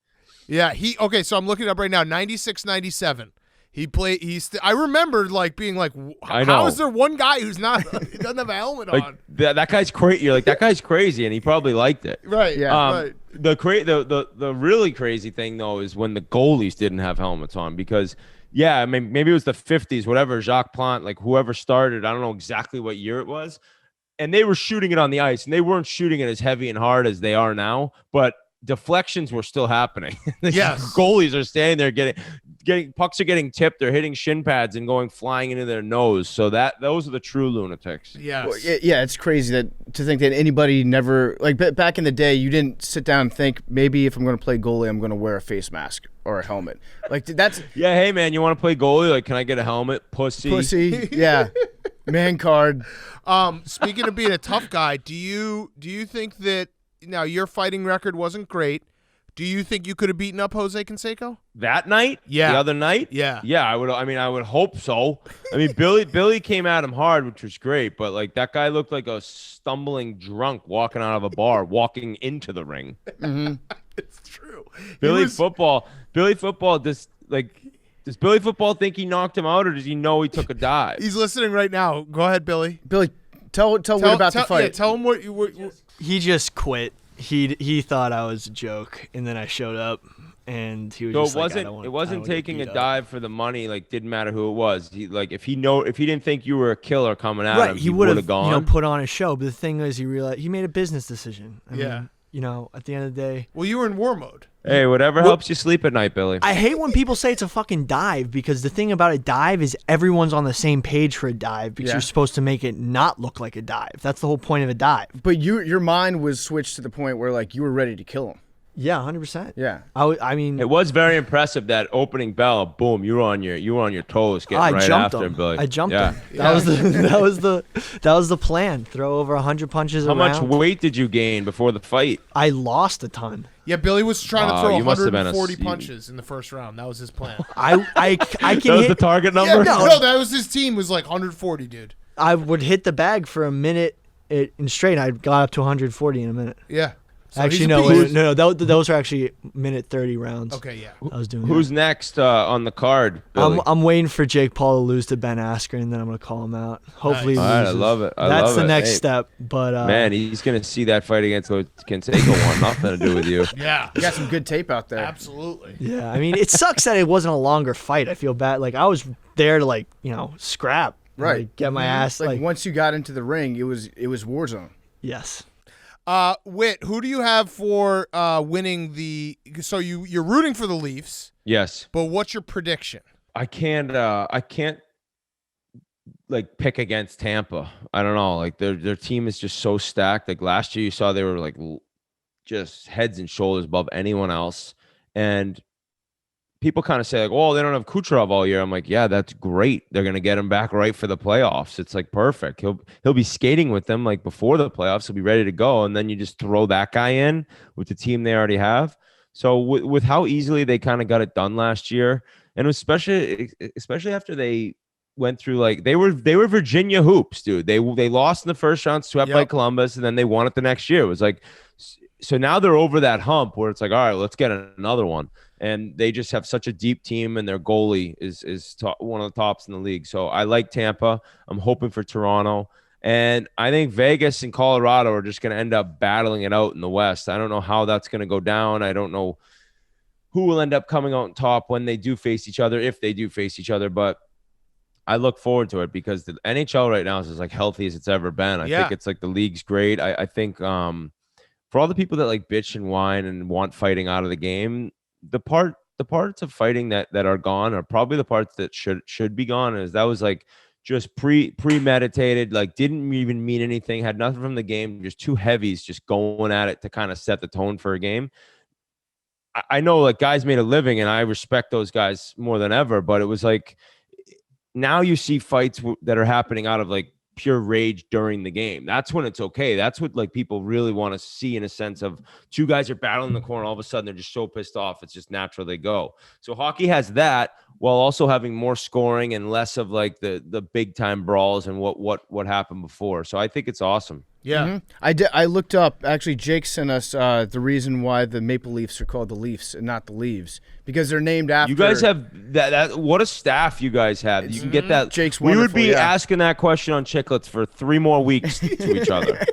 Yeah, so I'm looking it up right now, 96, 97. He played, I remember like being like, how is there one guy who's not, he doesn't have a helmet on? That guy's crazy. You're like, that guy's crazy. And he probably liked it. Right. Yeah. Right. The really crazy thing though, is when the goalies didn't have helmets on because yeah, I mean, maybe it was the 50s, whatever, Jacques Plante, like whoever started, I don't know exactly what year it was. And they were shooting it on the ice, and they weren't shooting it as heavy and hard as they are now, but deflections were still happening. Yes. Goalies are standing there getting pucks are getting tipped, they're hitting shin pads and going flying into their nose. So those are the true lunatics. Yes. Well, yeah, it's crazy to think that anybody never, like back in the day, you didn't sit down and think, maybe if I'm going to play goalie, I'm going to wear a face mask or a helmet. Like that's yeah, hey man, you want to play goalie? Like, can I get a helmet? Pussy. Yeah. Man card. Speaking of being a tough guy, do you think that now your fighting record wasn't great? Do you think you could have beaten up Jose Canseco that night? Yeah. The other night? Yeah. Yeah, I would. I mean, I would hope so. I mean, Billy came at him hard, which was great, but like that guy looked like a stumbling drunk walking out of a bar, walking into the ring. Mm-hmm. It's true. Billy Football. Does Billy Football think he knocked him out, or does he know he took a dive? He's listening right now. Go ahead, Billy. Billy, tell Whit about the fight. Yeah, tell him what he just quit. He thought I was a joke, and then I showed up, and he was. So it wasn't taking a dive for the money. Like, didn't matter who it was. He like if he didn't think you were a killer coming at him, he would have gone. Put on a show. But the thing is, he realized he made a business decision. I mean, at the end of the day. Well, you were in war mode. Hey, whatever helps you sleep at night, Billy. I hate when people say it's a fucking dive because the thing about a dive is everyone's on the same page for a dive because you're supposed to make it not look like a dive. That's the whole point of a dive. But your mind was switched to the point where like you were ready to kill him. Yeah, 100%. Yeah. I mean, it was very impressive that opening bell. Boom, you were on your toes, getting right after him, Billy. I jumped him. That was the plan. Throw over 100 punches around. How much weight did you gain before the fight? I lost a ton. Yeah, Billy was trying to throw 140 punches in the first round. That was his plan. I can that was the target number? Yeah, no, that was his team was like 140, dude. I would hit the bag for a minute in straight. I got up to 140 in a minute. Yeah. So actually, no. Those are actually minute 30 rounds. Okay, yeah. I was doing. Who's next on the card, Billy? I'm waiting for Jake Paul to lose to Ben Askren, and then I'm gonna call him out. Hopefully, Nice. he All right, loses. I love it. That's the next step. But man, he's gonna see that fight against Canseco want nothing to do with you. Yeah. You got some good tape out there. Absolutely. yeah, I mean, it sucks that it wasn't a longer fight. I feel bad. Like I was there to scrap, Right. Like, get my ass. Like once you got into the ring, it was war zone. Yes. Whit, who do you have for winning the? So you're rooting for the Leafs. Yes, but what's your prediction? I can't like pick against Tampa. I don't know. Like their team is just so stacked. Like last year, you saw they were like just heads and shoulders above anyone else. And people kind of say like, "Oh, they don't have Kucherov all year." I'm like, "Yeah, that's great. They're gonna get him back right for the playoffs. It's like perfect. He'll be skating with them like before the playoffs. He'll be ready to go, and then you just throw that guy in with the team they already have." So with how easily they kind of got it done last year, and especially after they went through like they were Virginia hoops, dude. They lost in the first round, swept by Columbus, and then they won it the next year. It was like, so now they're over that hump where it's like, all right, let's get another one. And they just have such a deep team, and their goalie is one of the tops in the league. So I like Tampa. I'm hoping for Toronto. And I think Vegas and Colorado are just going to end up battling it out in the West. I don't know how that's going to go down. I don't know who will end up coming out on top when they do face each other, if they do face each other. But I look forward to it because the NHL right now is as like healthy as it's ever been. I think it's like the league's great. I think for all the people that like bitch and whine and want fighting out of the game, the parts of fighting that are gone are probably the parts that should be gone. Is that was like just premeditated, like didn't even mean anything, had nothing from the game, just two heavies just going at it to kind of set the tone for a game. I know like guys made a living and I respect those guys more than ever, but it was like now you see fights that are happening out of like pure rage during the game. That's when it's okay. That's what like people really want to see, in a sense of two guys are battling in the corner. All of a sudden they're just so pissed off. It's just natural they go. So hockey has that while also having more scoring and less of like the big time brawls and what happened before. So I think it's awesome. Yeah. I looked up. Actually, Jake sent us the reason why the Maple Leafs are called the Leafs and not the Leaves, because they're named after. You guys have that. What a staff you guys have. You can get that. Jake's we would wonderful, be yeah. asking that question on Chicklets for 3 more weeks to each other.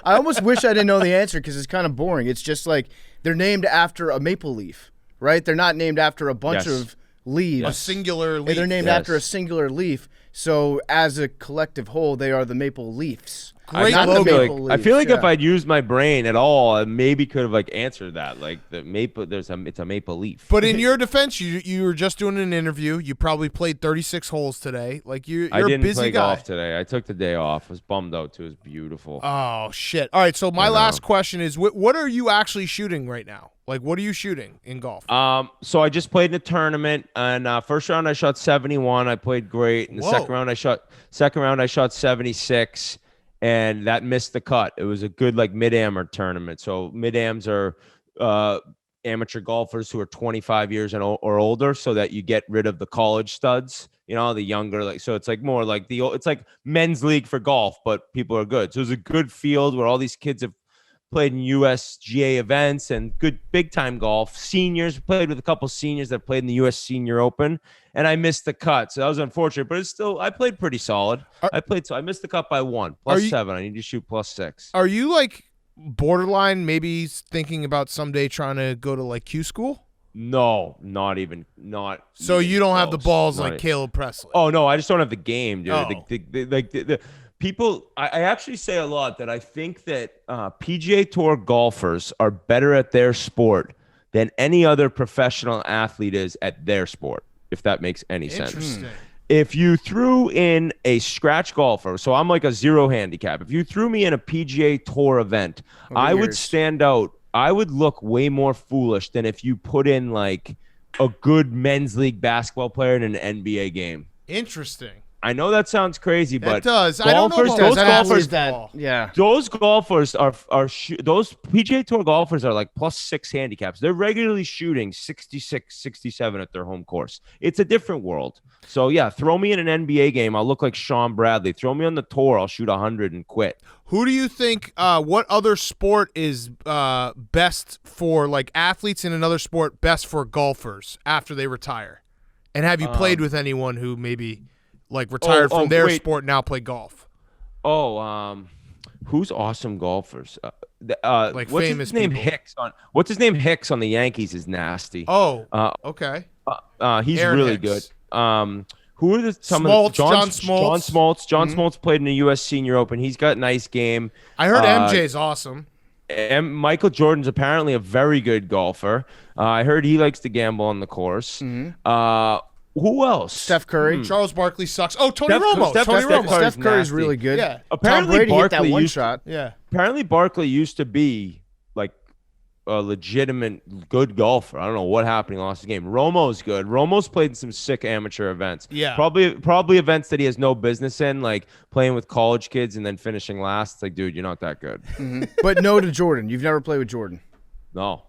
I almost wish I didn't know the answer because it's kind of boring. It's just like they're named after a maple leaf, right? They're not named after a bunch of leaves. A singular leaf. They're named after a singular leaf. So as a collective whole, they are the Maple Leafs. Great Not the logo. Maple I feel like Leafs, if I'd used my brain at all, I maybe could have like answered that. Like the maple, it's a maple leaf. But in your defense, you were just doing an interview. You probably played 36 holes today. Like you're I a didn't busy play guy. golf today. I took the day off. I was bummed out too. It was beautiful. Oh shit! All right, so my last question is: what are you actually shooting right now? Like, what are you shooting in golf? So I just played in a tournament, and first round I shot 71. I played great. In the second round I shot 76. And that missed the cut. It was a good like mid-am tournament. So mid-ams are amateur golfers who are 25 years or older, so that you get rid of the college studs, you know, the younger. Like, so it's like more like it's like men's league for golf, but people are good. So it was a good field where all these kids have played in USGA events and good big time golf. Seniors, played with a couple seniors that played in the US Senior Open, and I missed the cut. So that was unfortunate, but it's still, I played pretty solid. I missed the cut by 1, +7. I need to shoot +6. Are you like borderline maybe thinking about someday trying to go to like Q school? No, not even. So you don't have the balls Not like even. Caleb Presley. Oh no, I just don't have the game, dude. Oh. The people, I actually say a lot that I think that PGA Tour golfers are better at their sport than any other professional athlete is at their sport, if that makes any sense. Interesting. If you threw in a scratch golfer, so I'm like a 0 handicap. If you threw me in a PGA Tour event, I would stand out. I would look way more foolish than if you put in like a good men's league basketball player in an NBA game. Interesting. I know that sounds crazy, but does. I don't know golfers, about those that. golfers, Yeah. those golfers those PGA Tour golfers are like +6 handicaps. They're regularly shooting 66, 67 at their home course. It's a different world. So yeah, throw me in an NBA game, I'll look like Sean Bradley. Throw me on the tour, I'll shoot 100 and quit. Who do you think? What other sport is best for like athletes in another sport? Best for golfers after they retire? And have you played with anyone who maybe like retired from their sport, now play golf? Who's awesome golfers? Like what's famous his name? people. What's his name? Hicks on the Yankees is nasty. Oh, okay. He's Aaron really Hicks. good. Who are some Smoltz, of the John Smoltz. John Smoltz played in the U.S. Senior Open. He's got a nice game. I heard MJ's awesome. And Michael Jordan's apparently a very good golfer. I heard he likes to gamble on the course. Who else? Steph Curry. Charles Barkley sucks. Oh, Tony Steph- Romo. Steph- Tony Steph Romo. Curry's Steph Curry's nasty. really good. Yeah. Apparently Tom Brady hit that Barkley one used- shot. Yeah. Apparently Barkley used to be like a legitimate good golfer. I don't know what happened. He lost his game. Romo's good. Romo's played in some sick amateur events. Yeah. Probably events that he has no business in, like playing with college kids and then finishing last. It's like, dude, you're not that good. But no to Jordan. You've never played with Jordan. No.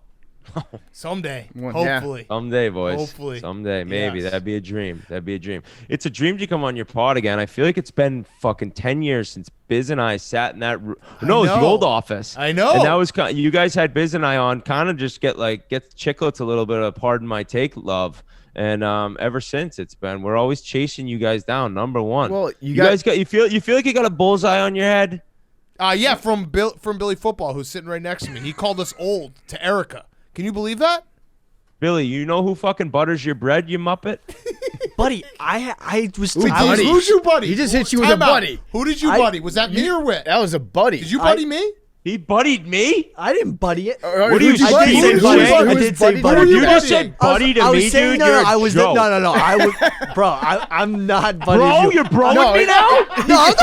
Someday. Well, Hopefully. Someday, boys. Hopefully. Someday, maybe. Yes. That'd be a dream. That'd be a dream. It's a dream to come on your pod again. I feel like it's been fucking 10 years since Biz and I sat in that room. No, it's the know. old office. I know. And that was you guys had Biz and I on, kind of just get Chicklets a little bit of pardon my take love. And ever since it's been, we're always chasing you guys down, number one. Well, you guys got you feel like you got a bullseye on your head. Yeah, from Billy Football, who's sitting right next to me. He called us old to Erica. Can you believe that? Billy, you know who fucking butters your bread, you muppet? Buddy, I was. Who I was- did? Who's you buddy? He just hit you with Time a out. buddy. Who did you I- buddy? Was that me or Whit? That was a buddy. Did you buddy me? He buddied me? I didn't buddy it. What do you Who'd say? buddy? You Who's did say buddy? buddy. Who's I did say buddy? buddy. Who are You you just buddying? said buddy to I was me, saying dude. no, You're no. I a was joke. no. I was, bro. I'm not buddy. Bro, you're broing No, me now? no.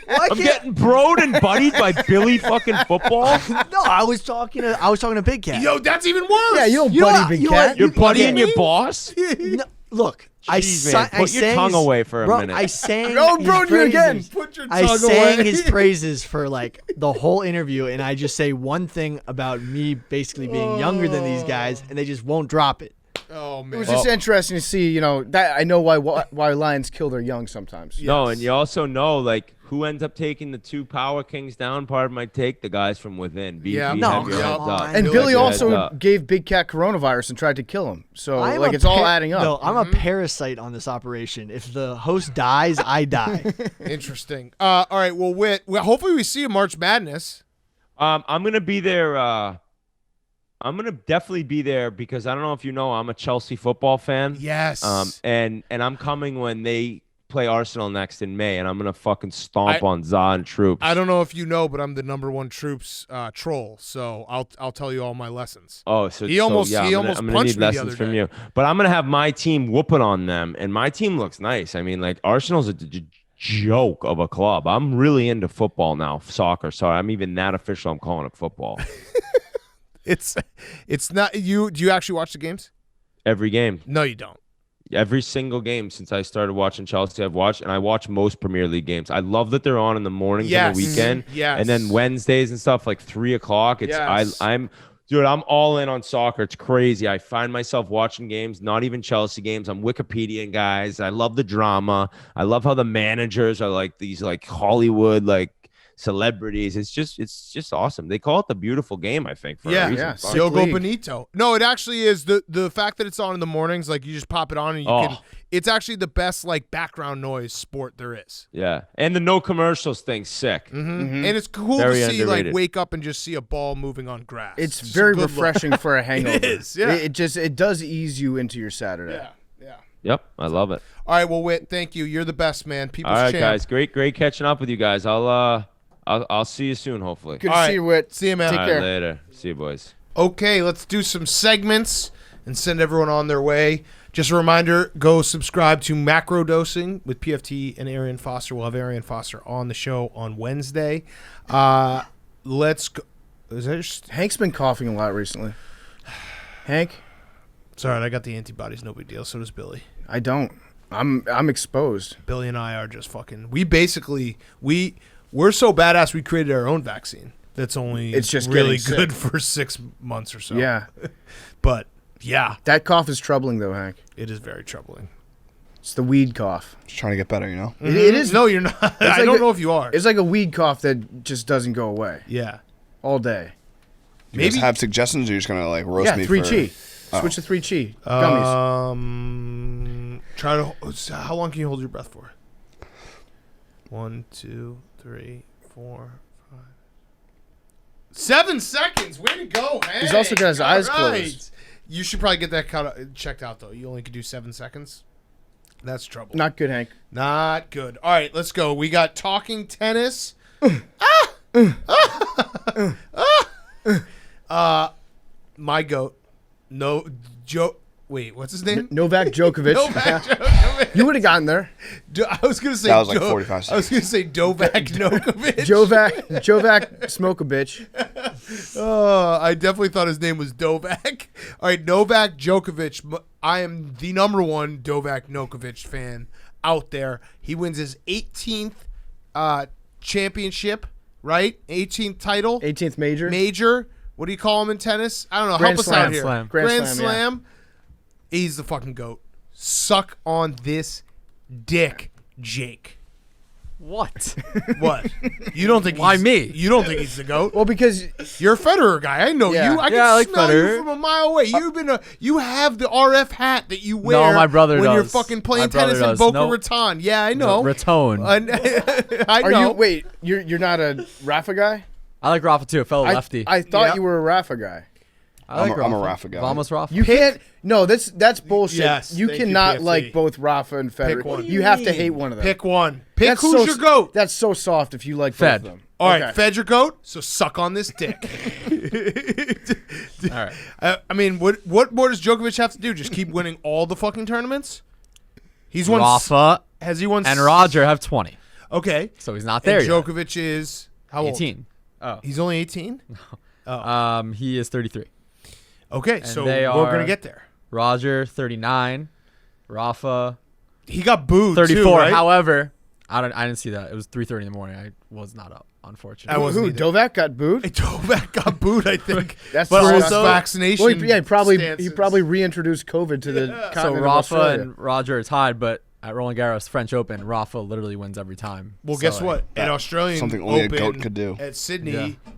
Why I'm can't? getting broed and buddied by Billy fucking football. No, I was talking to Big Cat. Yo, that's even worse. Yeah, you don't You know buddy what? Big You know Cat. what? You're buddying kidding your me? boss? No, look, Jeez, man, put your tongue away for a bro, minute. I sang. Oh, his bro, you again. praises. Put your I tongue sang away. his praises for like the whole interview, and I just say one thing about me basically being younger than these guys, and they just won't drop it. Oh It man. was just interesting to see, that I know why lions kill their young sometimes. No, and you also know, like, who ends up taking the 2 Power Kings down? Part of my take, the guys from within. VP, Yeah. No, have your come heads on. up. And Billy Billy had also heads up. gave Big Cat coronavirus and tried to kill him. So I'm like a it's all par- adding up. No, I'm a parasite on this operation. If the host dies, I die. Interesting. All right. Well, Whit. Well, hopefully we see a March Madness. I'm gonna be there. I'm gonna definitely be there because I don't know if you know, I'm a Chelsea football fan. Yes. And I'm coming when they play Arsenal next in May, and I'm gonna fucking stomp I- on Za and Troops. I don't know if you know, but I'm the #1 troops troll. So I'll tell you all my lessons. Oh, so He almost- yeah, he I'm almost gonna punched need me the lessons other from day. you. But I'm gonna have my team whooping on them, and my team looks nice. I mean, like Arsenal's a joke of a club. I'm really into football now, soccer. Sorry, I'm even that official. I'm calling it football It's not you. Do you actually watch the games? every game. No, you don't. Every single game since I started watching Chelsea, I've watched, and I watch most Premier League games. I love that they're on in the mornings on Yes. the weekend, Yes. and then Wednesdays and stuff like 3:00. It's Yes. I'm dude, I'm all in on soccer. It's crazy. I find myself watching games, not even Chelsea games. I'm Wikipedian guys. I love the drama. I love how the managers are like these like Hollywood like celebrities. It's just awesome. They call it the beautiful game, I think, for a reason. yeah. Fuck. Sick Diogo league. Benito. No, it actually is the fact that it's on in the mornings. Like you just pop it on and you can. It's actually the best like background noise sport there is. Yeah, and the no commercials thing's sick. And it's cool Very to see underrated. like wake up and just see a ball moving on grass. It's just very a good look. refreshing for a hangover. It is, yeah. It does ease you into your Saturday. Yeah, yeah. Yep, I love it. All right, well, Whit, thank you. You're the best, man. People's All right, champ. guys, great catching up with you guys. I'll see you soon, hopefully. Good All to right. see you, Whit. See you, man. Take All care. right, later. See you, boys. Okay, let's do some segments and send everyone on their way. Just a reminder, go subscribe to Macro Dosing with PFT and Arian Foster. We'll have Arian Foster on the show on Wednesday. Let's go. Is that just, Hank's been coughing a lot recently. Hank, sorry, I got the antibodies. No big deal. So does Billy. I don't. I'm exposed. Billy and I are just fucking. We're so badass. We created our own vaccine. That's only It's just really getting good sick. for 6 months or so. Yeah. But yeah, That cough is troubling though, Hank. it is very troubling. It's the weed cough. Just trying to get better, you know? It is. No, you're not. I like don't a- know if you are. It's like a weed cough that just doesn't go away Yeah. all day. Do you guys Maybe- have suggestions, or you're just going to, like, roast Yeah, me 3 for... Chi. Switch to 3 Chi. Gummies. Try to. How long can you hold your breath for? 1, 2, 3, 4, 5, 7 seconds. Way to go, Hank. He's also got his eyes All closed. You should probably get that checked out though. You only can do 7 seconds. That's trouble. Not good, Hank. Not good. All right, let's go. We got talking tennis. My goat. No, Joe. Wait, what's his name? Novak Djokovic. Novak Djokovic. You would have gotten there. I was gonna say That was like 45 I was gonna say Novak Djokovic. Jovac, smoke a bitch. I definitely thought his name was Dovak. All right, Novak Djokovic. I am the #1 Novak Djokovic fan out there. He wins his 18th championship, right? 18th title. 18th major. Major. What do you call him in tennis? I don't know. Grand Help us Slam. out here. Grand Grand Grand Slam, yeah. Slam. He's the fucking GOAT. Suck on this dick, Jake. What? What? You don't think Why he's, me? You don't think he's the GOAT? Well, because You're a Federer guy. I know Yeah. you. I can Yeah, I like smell Federer. you from a mile away. You have the RF hat that you wear my brother when you're does. fucking playing My brother tennis in does. Boca Nope. Raton. Yeah, I know. Raton. I are know. you? Wait, you're not a Rafa guy? I like Rafa too, a fellow lefty. I thought Yeah. you were a Rafa guy. I'm a Rafa guy. Vamos Rafa. You can't. No, that's bullshit. Yes, you thank you, cannot PFT. like both Rafa and Federer. Pick one. You have to hate one of them. Pick one. Pick That's who's so, your goat. That's so soft if you like Fed. both of them. All right, Okay. Fed your goat, so suck on this dick. All right. I mean, what more does Djokovic have to do? Just keep winning all the fucking tournaments? He's won. Rafa Has he won? and Roger have 20, Okay. so he's not there And yet. Djokovic is how old? 18. Oh. He's only 18? He is 33. Okay, so they we're going to are- get there. Roger 39. Rafa He got booed 34. too, right? However, I didn't see that. It was 3:30 in the morning. I was not up, unfortunately. I wasn't Who? either. Dovak got booed. Novak got booed, I think. That's but for also his- vaccination. Well, he stances. probably reintroduced COVID to the So continent of Rafa Australia. and Roger are tied, but at Roland Garros French Open, Rafa literally wins every time. Well, So, guess what? At Australian something only a Open goat could do. At Sydney, Yeah.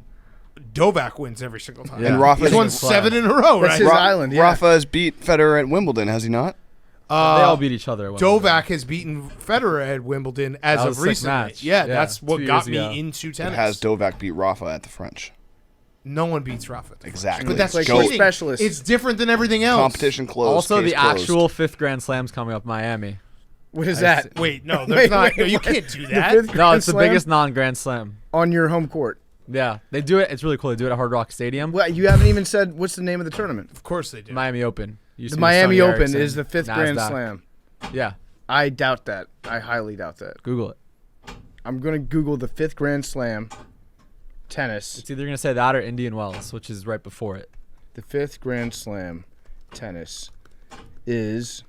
Dovak wins every single time. Yeah. And Rafa He's won Player. 7 in a row, That's right? his island. Yeah. Rafa has beat Federer at Wimbledon, has he not? They all beat each other. at Wimbledon. Dovak has beaten Federer at Wimbledon as That of was a sick recently. match. Yeah, Yeah, that's what 2 got years ago. me into It tennis. has Dovak beat Rafa at the French. No one beats Rafa. Exactly. But that's Like cheating. he's specialist. It's different than everything else. Competition closed. Also, case the closed. actual 5th Grand Slam's coming up Miami. What is that? Wait, no, there's not. No, you can't do The that. fifth No, Grand it's the Slam biggest non-Grand Slam. on your home court. Yeah, they do it. It's really cool. They do it at Hard Rock Stadium. Well, you haven't even said what's the name of the tournament. Of course they do. Miami Open. Used The to be Miami Sony Open Ericsson, is the 5th Grand NASDAQ. Slam. Yeah, I doubt that. I highly doubt that. Google it. I'm gonna Google the 5th Grand Slam tennis. It's either gonna say that or Indian Wells, which is right before it. The 5th Grand Slam tennis is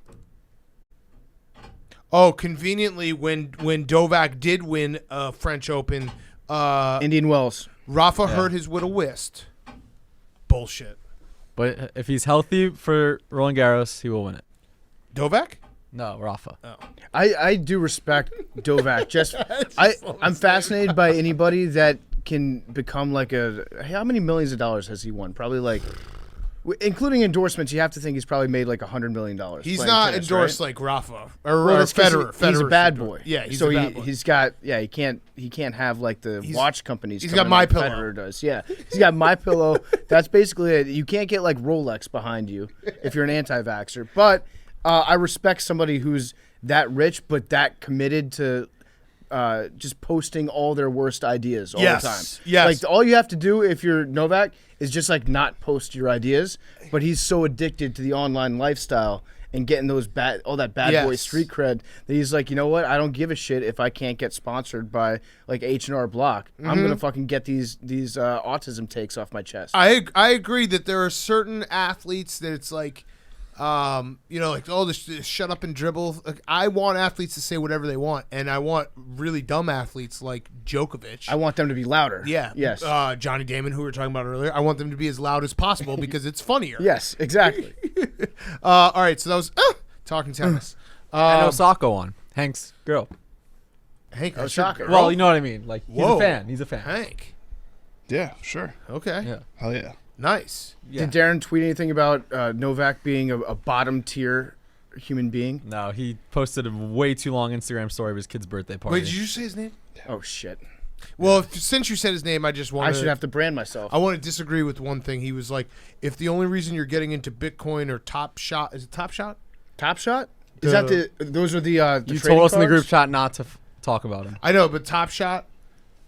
Oh, conveniently, when Dovak did win a French Open, Indian Wells. Rafa hurt his with a whist. Bullshit. But if he's healthy for Roland Garros, he will win it. Dovak? No, Rafa. I do respect Dovak. I'm fascinated by anybody that can become like how many millions of dollars has he won? Probably like, including endorsements. You have to think he's probably made like $100 million. He's playing not tennis, endorsed right? like Rafa or, Well, or that's 'cause Federer. He's a Federer's bad endorsed. boy. Yeah, he's so a bad boy. he's got he can't have like the watch companies. he's coming got like MyPillow. Federer does. Yeah, he's got MyPillow. That's basically it. You can't get like Rolex behind you if you're an anti-vaxxer. But I respect somebody who's that rich but that committed to just posting all their worst ideas all Yes, the time. yes. Like all you have to do if you're Novak is just like not post your ideas. But he's so addicted to the online lifestyle and getting all that bad boy Yes. street cred that he's like, you know what? I don't give a shit if I can't get sponsored by like H&R Block. I'm gonna fucking get these autism takes off my chest. I agree that there are certain athletes that it's like, like, oh, this shut up and dribble. Like, I want athletes to say whatever they want, and I want really dumb athletes like Djokovic. I want them to be louder. Yeah. Yes. Johnny Damon, who we were talking about earlier. I want them to be as loud as possible because it's funnier. Yes. Exactly. All right. So that was talking tennis. And Osaka won. Hank's girl. Hank, that's Osaka. your Well, girl? you know what I mean. Like he's Whoa. a fan. He's a fan. Hank. Yeah, sure. Okay. Yeah. Hell yeah. Nice. Yeah. Did Darren tweet anything about Novak being a bottom tier human being? No, he posted a way too long Instagram story of his kid's birthday party. Wait, did you say his name? Oh shit! Well, since you said his name, I just want I should have to brand myself. I want to disagree with one thing. He was like, if the only reason you're getting into Bitcoin or Top Shot, is it Top Shot? Top Shot? Is that those are the You trading told us in the cards? group chat not to talk about him. I know, but Top Shot.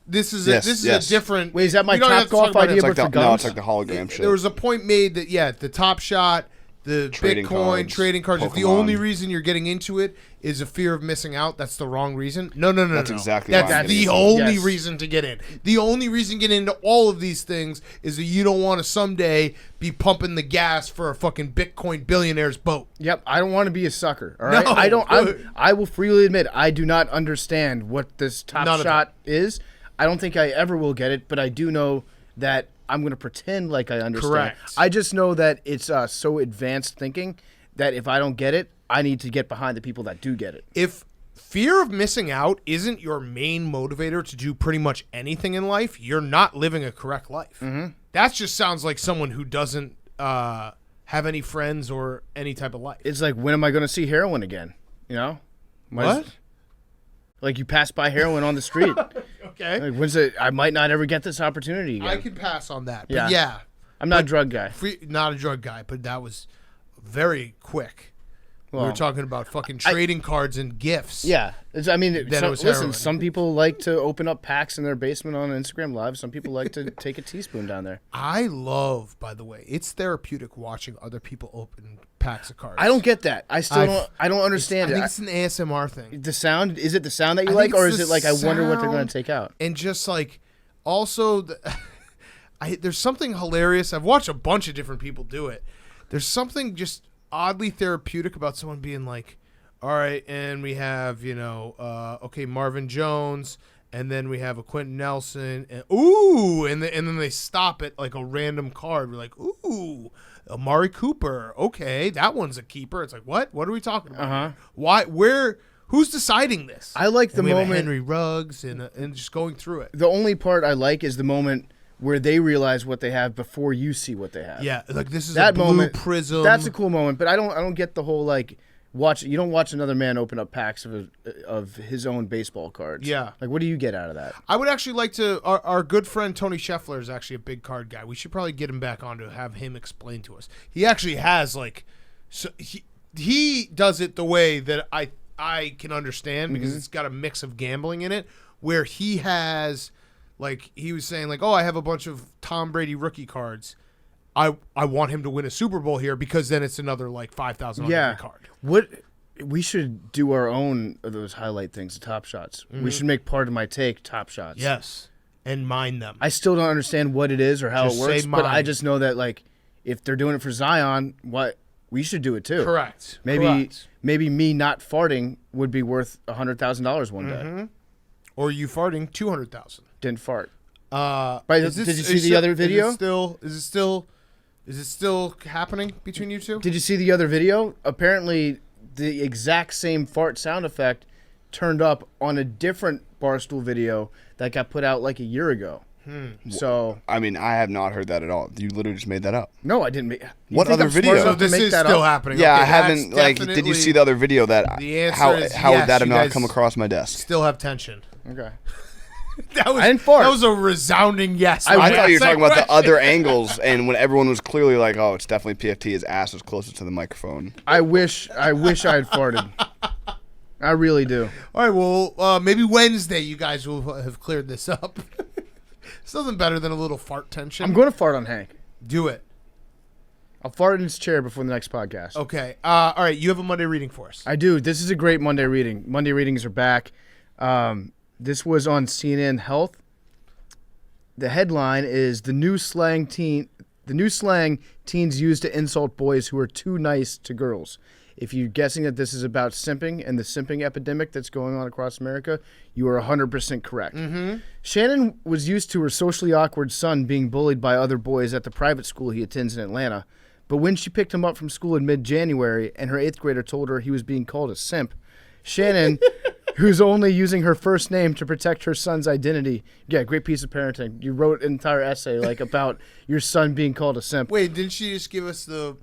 This is Yes, a yes. different. Wait, is that my we don't Top have to talk Golf about it. idea? It's like but the, for no, guns? it's like the hologram shit. There was a point made that the Top Shot, the Trading Bitcoin cards, trading cards. If the Pokemon. only reason you're getting into it is a fear of missing out, that's the wrong reason. No. That's exactly why I'm That's getting the into it. only Yes. reason to get in. The only reason to get into all of these things is that you don't want to someday be pumping the gas for a fucking Bitcoin billionaire's boat. Yep, I don't want to be a sucker. All right, No. I don't. I will freely admit I do not understand what this Top None of Shot is. I don't think I ever will get it, but I do know that I'm going to pretend like I understand. Correct. I just know that it's so advanced thinking that if I don't get it, I need to get behind the people that do get it. If fear of missing out isn't your main motivator to do pretty much anything in life, you're not living a correct life. Mm-hmm. That just sounds like someone who doesn't have any friends or any type of life. It's like, when am I going to see heroin again? You know? What? Like, you pass by heroin on the street. Okay. Like, when's it? I might not ever get this opportunity again. I could pass on that. But Yeah. yeah. I'm not a drug guy. Not a drug guy, but that was very quick. We Well, were talking about fucking trading cards and gifts. Yeah, I mean, Then it was listen. heroin. Some people like to open up packs in their basement on Instagram Live. Some people like to take a teaspoon down there. I love, by the way, it's therapeutic watching other people open packs of cards. I don't get that. I still I've- don't. I don't understand I think it. it's an ASMR thing. The sound, is it the sound that you I like, think or it's is it the like I wonder what they're going sound. to take out? And just like, also, there's something hilarious. I've watched a bunch of different people do it. There's something just oddly therapeutic about someone being like, all right, and we have, okay, Marvin Jones, and then we have a Quentin Nelson, and then they stop at like a random card. We're like, ooh, Amari Cooper. Okay, that one's a keeper. It's like, what? What are we talking about? Uh-huh. Why? Where? Who's deciding this? I like the And we have a moment. Henry Ruggs and just going through it. The only part I like is the moment where they realize what they have before you see what they have. Yeah, like this is That a blue moment, prism. That's a cool moment, but I don't get the whole like watch. You don't watch another man open up packs of his own baseball cards. Yeah. Like what do you get out of that? I would actually like to. Our good friend Tony Scheffler is actually a big card guy. We should probably get him back on to have him explain to us. He actually has like, so he does it the way that I can understand because it's got a mix of gambling in it. Where he has, like he was saying, like, oh, I have a bunch of Tom Brady rookie cards. I want him to win a Super Bowl here because then it's another like $5,000 on every card. What we should do our own of those highlight things, the top shots. We should make part of my take top shots. Yes, and mine them. I still don't understand what it is or how Just it works, say but I mine. just know that like if they're doing it for Zion, what we should do it too. Correct. Maybe me not farting would be worth $100,000 one day. Or you farting 200,000. Didn't fart. Did did you see the other video? Is it still happening between you two? Did you see the other video? Apparently, the exact same fart sound effect turned up on a different Barstool video that got put out like a year ago. So I mean, I have not heard that at all. You literally just made that up. no, I didn't make. You What think other I'm smart video? enough So to this make is that still up? happening. Yeah, Okay, I haven't. that's Like, did you definitely- see the other video that? The answer how is how yes, would that have you not guys come across my desk? Still have tension. Okay. That was I didn't fart. That was a resounding yes. I thought you were talking about the Question. other angles, and when everyone was clearly like, "Oh, it's definitely PFT." His ass was closest to the microphone. I wish I had farted. I really do. All right, well, maybe Wednesday you guys will have cleared this up. It's nothing better than a little fart tension. I'm going to fart on Hank. Do it. I'll fart in his chair before the next podcast. Okay. All right, you have a Monday reading for us. I do. This is a great Monday reading. Monday readings are back. This was on CNN Health. The headline is the new slang teens use to insult boys who are too nice to girls. If you're guessing that this is about simping and the simping epidemic that's going on across America, you are 100% correct. Shannon was used to her socially awkward son being bullied by other boys at the private school he attends in Atlanta. But when she picked him up from school in mid-January and her 8th grader told her he was being called a simp, Shannon, who's only using her first name to protect her son's identity. Yeah, great piece of parenting. You wrote an entire essay like about your son being called a simp. Wait, didn't she just give us the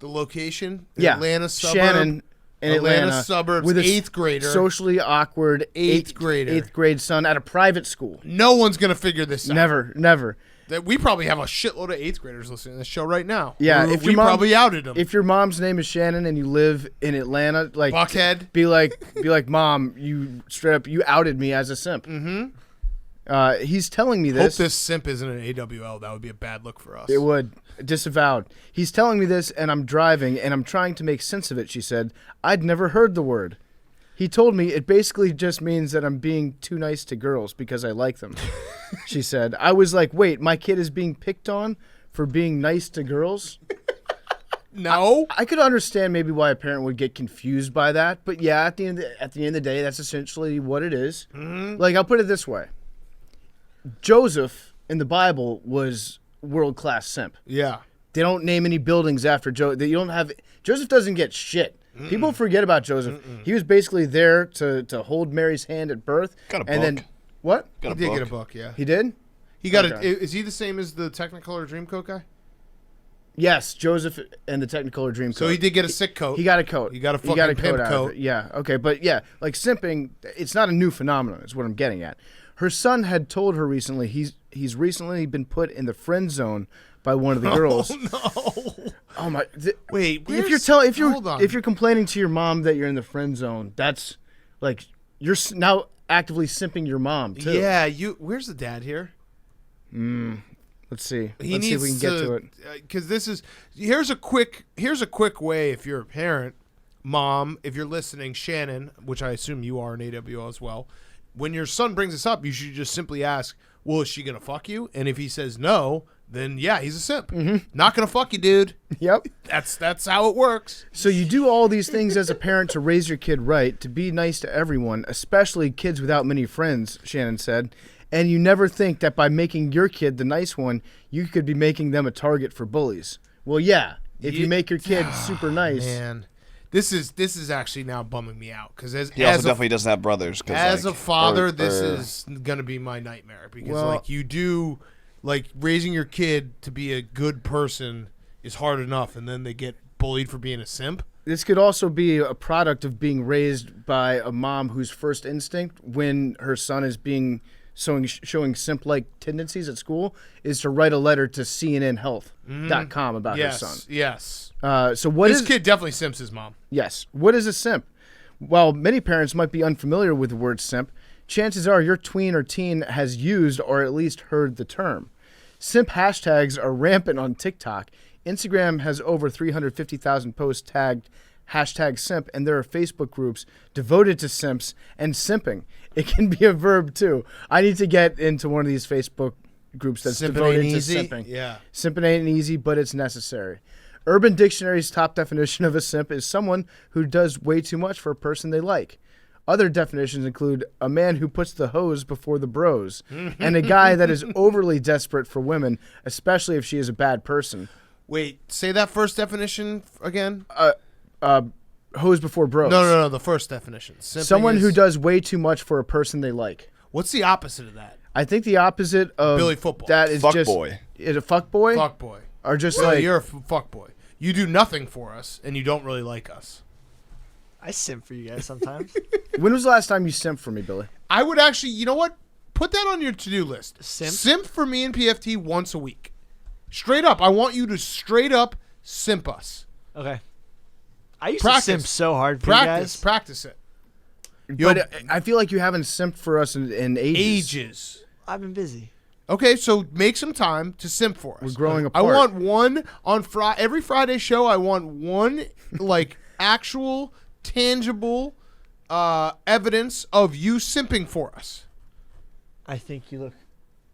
location? The Yeah, Atlanta suburb. Shannon in Atlanta suburbs, with a 8th grader. socially awkward 8th grader. 8th grade son at a private school. No one's gonna figure this out. Never. That we probably have a shitload of 8th graders listening to this show right now. Yeah, we if your mom- probably outed them. If your mom's name is Shannon and you live in Atlanta, like Buckhead. be like, Mom, you straight up you outed me as a simp. He's telling me Hope this. this simp isn't an AWL. That would be a bad look for us. It would. Disavowed. He's telling me this, and I'm driving, and I'm trying to make sense of it, she said. I'd never heard the word. He told me it basically just means that I'm being too nice to girls because I like them, she said. I was like, wait, my kid is being picked on for being nice to girls? No. I could understand maybe why a parent would get confused by that, but yeah, at the end of the day, that's essentially what it is. Like, I'll put it this way. Joseph in the Bible was world-class simp. Yeah. They don't name any buildings after Joseph. Joseph doesn't get shit. People forget about Joseph. He was basically there to hold Mary's hand at birth. Got a and book. then what? He Got a did book. get a book, yeah. He did? He got Okay. Is he the same as the Technicolor Dreamcoat guy? Yes, Joseph and the Technicolor Dreamcoat. So he did get a sick coat. He got a coat. He got a fucking coat pimp out of coat. it. Yeah, okay, but yeah, like simping, it's not a new phenomenon. Is what I'm getting at. Her son had told her recently he's recently been put in the friend zone by one of the girls. Oh no! Oh my! Wait, if you're complaining to your mom that you're in the friend zone, that's like you're now actively simping your mom too. Yeah, where's the dad here? Let's see. He Let's see if we can get to it. Because here's a quick way if you're a parent, mom, if you're listening, Shannon, which I assume you are in AWO as well. When your son brings this up, you should just simply ask, "Well, is she gonna fuck you?" And if he says no, then yeah, he's a simp. Mm-hmm. Not gonna fuck you, dude. Yep. That's how it works. So you do all these things as a parent to raise your kid right, to be nice to everyone, especially kids without many friends, Shannon said. And you never think that by making your kid the nice one, you could be making them a target for bullies. Well, yeah. If you make your kid super nice. Man. This is actually now bumming me out because He also definitely doesn't have brothers. As a father, this is gonna be my nightmare because raising your kid to be a good person is hard enough, and then they get bullied for being a simp. This could also be a product of being raised by a mom whose first instinct when her son is showing simp-like tendencies at school is to write a letter to CNNHealth.com about her son. Yes. So what this kid definitely simps his mom. Yes. What is a simp? While many parents might be unfamiliar with the word simp, chances are your tween or teen has used or at least heard the term. Simp hashtags are rampant on TikTok. Instagram has over 350,000 posts tagged #simp, and there are Facebook groups devoted to simps and simping. It can be a verb too. I need to get into one of these Facebook groups that's devoted to simping. Yeah. Simping ain't easy, but it's necessary. Urban Dictionary's top definition of a simp is someone who does way too much for a person they like. Other definitions include a man who puts the hose before the bros, and a guy that is overly desperate for women, especially if she is a bad person. Wait, say that first definition again. Hose before bros. No, the first definition. Simping Someone who does way too much for a person they like. What's the opposite of that? I think the opposite of Billy football. that is Fuck just boy. Is a fuck boy? Fuck boy. Or just Well, like you're a fuck boy. You do nothing for us, and you don't really like us. I simp for you guys sometimes. When was the last time you simped for me, Billy? I would actually, you know what? Put that on your to-do list. Simp? Simp for me and PFT once a week. Straight up. I want you to straight up simp us. Okay. I used Practice. to simp so hard for you guys. Practice it. But I feel like you haven't simped for us in ages. I've been busy. Okay, so make some time to simp for us. We're growing I apart. want one on every Friday show. I want one like actual tangible evidence of you simping for us. I think you look.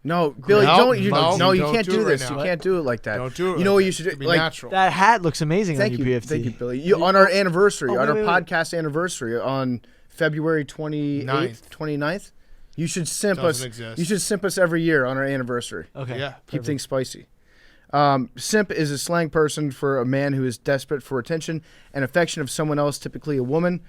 No, Billy, No, you don't can't do do it this. right You now. can't do it like that. Don't do it. You know what you should do? Be Like, natural. That hat looks amazing thank on you, you, PFT. thank you, Billy. On our anniversary, Oh, on our wait. podcast anniversary on February 29th, you should simp Doesn't us. exist. You should simp us every year on our anniversary. Okay. Yeah. Keep things spicy. Simp is a slang person for a man who is desperate for attention and affection of someone else, typically a woman.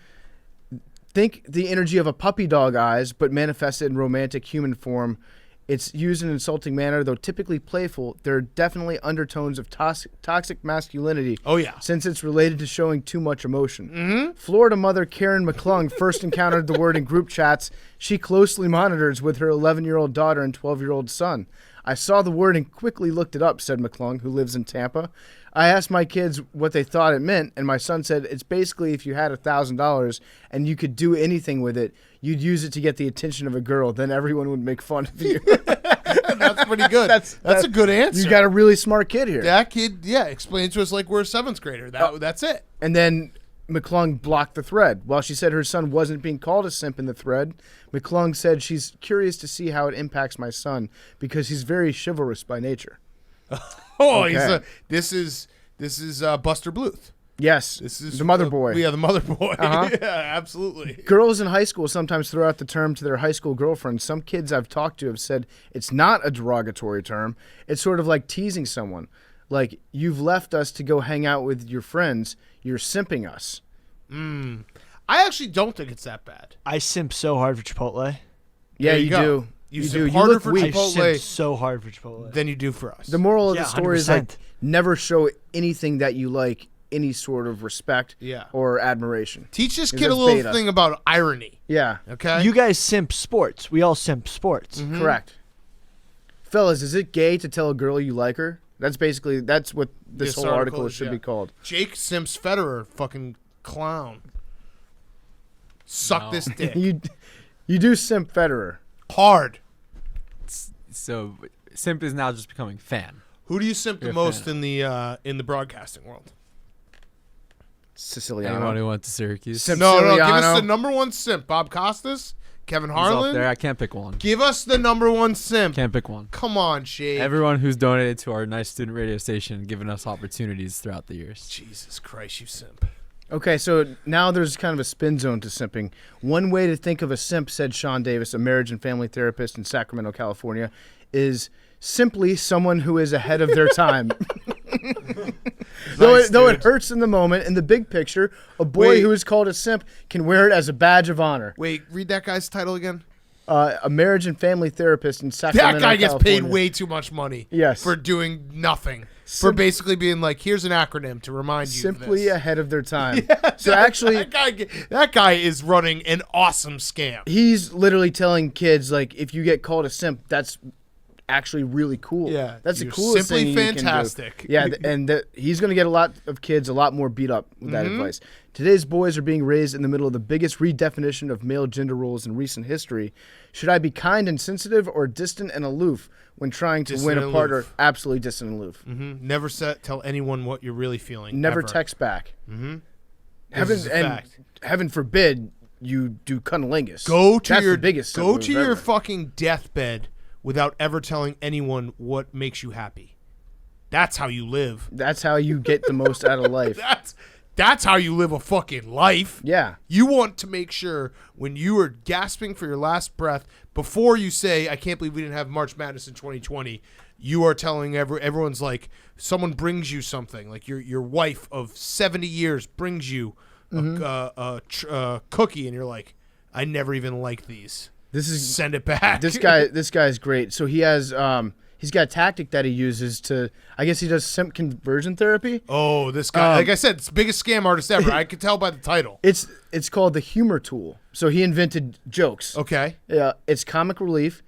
Think the energy of a puppy dog eyes, but manifested in romantic human form. It's used in an insulting manner, though typically playful. There are definitely undertones of toxic masculinity. Oh, yeah. Since it's related to showing too much emotion. Florida mother Karen McClung first encountered the word in group chats she closely monitors with her 11-year-old daughter and 12-year-old son. I saw the word and quickly looked it up, said McClung, who lives in Tampa. I asked my kids what they thought it meant, and my son said it's basically if you had $1,000 and you could do anything with it, you'd use it to get the attention of a girl. Then everyone would make fun of you. That's pretty good. That's a good answer. You got a really smart kid here. That kid, explain it to us like we're a 7th grader. That's it. And then McClung blocked the thread. While she said her son wasn't being called a simp in the thread, McClung said she's curious to see how it impacts my son because he's very chivalrous by nature. Oh, Okay. this is Buster Bluth. Yes, This is the mother boy. Yeah, the mother boy. Uh-huh. Yeah, absolutely. Girls in high school sometimes throw out the term to their high school girlfriends. Some kids I've talked to have said it's not a derogatory term. It's sort of like teasing someone. Like, you've left us to go hang out with your friends. You're simping us. I actually don't think it's that bad. I simp so hard for Chipotle. Yeah, There you you go. do. You You simp do. You harder look for weak. I Chipotle simp so hard for Chipotle. than you do for us. The moral of Yeah, the story is like 100%. never show anything that you like any sort of respect Yeah. or admiration. Teach this Because kid a that's little beta. thing about irony. Yeah, Okay. You guys simp sports. We all simp sports. correct. Fellas, is it gay to tell a girl you like her? That's what this whole article should be called. Jake Simps Federer, fucking clown. Suck this dick. You do simp Federer. Hard. So simp is now just becoming fan. Who do you simp the You're a most fan. in the broadcasting world? Siciliano. Anyone who went to Syracuse. Simp- No, give Siciliano. us the number one simp. Bob Costas? Kevin He's up Harlan? there. I can't pick one. Give us the number one simp. Can't pick one. Come on, Shade. Everyone who's donated to our nice student radio station, giving us opportunities throughout the years. Jesus Christ, you simp. Okay, so now there's kind of a spin zone to simping. One way to think of a simp, said Sean Davis, a marriage and family therapist in Sacramento, California, is simply someone who is ahead of their time. Though it hurts in the moment, in the big picture, a boy who is called a simp can wear it as a badge of honor. Wait, read that guy's title again. A marriage and family therapist in Sacramento, That guy gets California. paid way too much money. Yes. For doing nothing. For basically being like, here's an acronym to remind you of Simply this. ahead of their time. So actually, that guy is running an awesome scam. he's literally telling kids, like, if you get called a simp, that's actually really cool. Yeah, that's the you're coolest simply thing you can do. fantastic. Yeah, he's going to get a lot of kids a lot more beat up with that advice. Today's boys are being raised in the middle of the biggest redefinition of male gender roles in recent history. Should I be kind and sensitive or distant and aloof when trying to Distant win a and partner? aloof. Absolutely distant and aloof. Never tell anyone what you're really feeling. Never ever. text back. This is a fact. Heaven forbid you do cunnilingus. That's the biggest Go simp to move your ever. fucking deathbed without ever telling anyone what makes you happy. That's how you live. That's how you get the most out of life. That's how you live a fucking life. Yeah. You want to make sure when you are gasping for your last breath, before you say, I can't believe we didn't have March Madness in 2020, you are telling everyone's like, someone brings you something. Like your wife of 70 years brings you a cookie, and you're like, I never even liked these. Send it back. This guy's great. So he has he's got a tactic that he uses to, I guess he does simp conversion therapy. Oh, this guy, like I said, it's the biggest scam artist ever. I could tell by the title. It's called the humor tool. So he invented jokes. Okay. It's comic relief.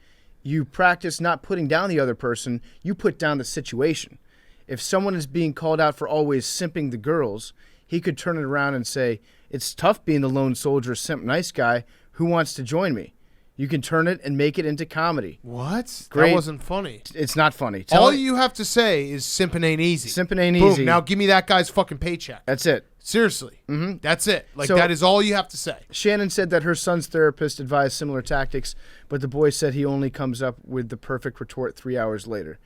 You practice not putting down the other person. You put down the situation. If someone is being called out for always simping the girls, he could turn it around and say, it's tough being the lone soldier, simp nice guy. Who wants to join me? You can turn it and make it into comedy. What? Great. That wasn't funny. It's not funny. All you have to say is simping ain't easy. Simping ain't Boom. easy. Now give me that guy's fucking paycheck. That's it. Seriously. That's it. Like, So- that is all you have to say. Shannon said that her son's therapist advised similar tactics, but the boy said he only comes up with the perfect retort 3 hours later.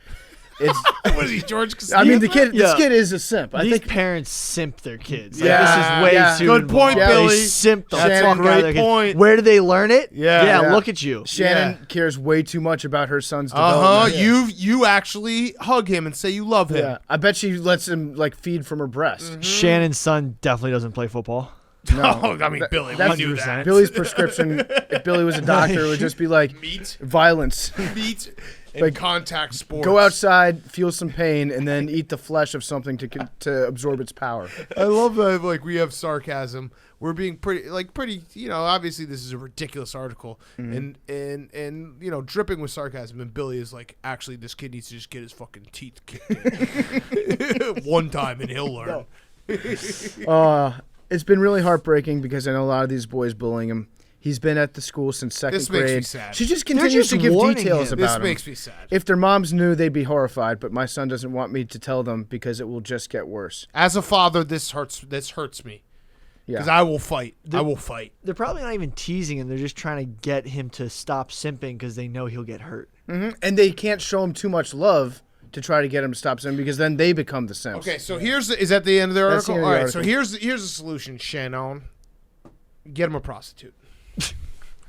It's, What is he, George Costanza? I mean, this Yeah. kid is a simp. I These think parents simp their kids. Like, Yeah, this is way yeah. too Good point, involved. Billy. They simp the That's a fuck out of great their kids. point. Where do they learn it? Yeah. Look at you. Shannon Yeah. cares way too much about her son's Uh-huh. development. You actually hug him and say you love him. Yeah, I bet she lets him like feed from her breast. Shannon's son definitely doesn't play football. Oh, I mean, Billy, we that's knew that. Billy's prescription, if Billy was a doctor, it would just be like Meat, violence. meat, and Like, contact sports. Go outside, feel some pain, and then eat the flesh of something to absorb its power. I love that. Like, we have sarcasm. We're being pretty. You know. Obviously, this is a ridiculous article, and dripping with sarcasm. And Billy is like, actually, this kid needs to just get his fucking teeth kicked in one time, and he'll learn. It's been really heartbreaking because I know a lot of these boys bullying him. He's been at the school since second This grade. makes me sad. She just continues just to give warning details him. about This him. makes me sad. If their moms knew, they'd be horrified. But my son doesn't want me to tell them because it will just get worse. As a father, this hurts me because Yeah. I will fight. I will fight. They're probably not even teasing him. They're just trying to get him to stop simping because they know he'll get hurt. And they can't show him too much love to try to get him to stop saying because then they become the simps. Okay, so is that the end of the That's the article? end of All the right, so article. here's the solution, Shannon. Get him a prostitute.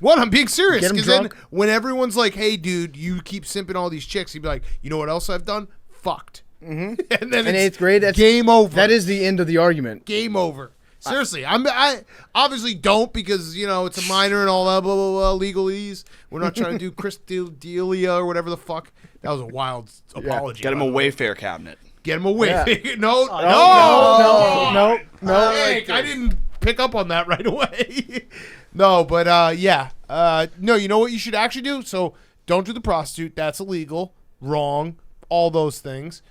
What? I'm being serious. Get him Because then drunk? when everyone's like, hey, dude, you keep simping all these chicks, he'd be like, you know what else I've done? Fucked. And then In it's 8th grade, that's game over. That is the end of the argument. game over. Seriously, I obviously don't because it's a minor and all that blah blah blah legalese. We're not trying to do Chris Delia or whatever the fuck. That was a wild apology. Get him by a the way. Wayfair cabinet. Get him away. Yeah. No. No. I didn't pick up on that right away. No, but no, you know what you should actually do? So don't do the prostitute. That's illegal. Wrong. All those things.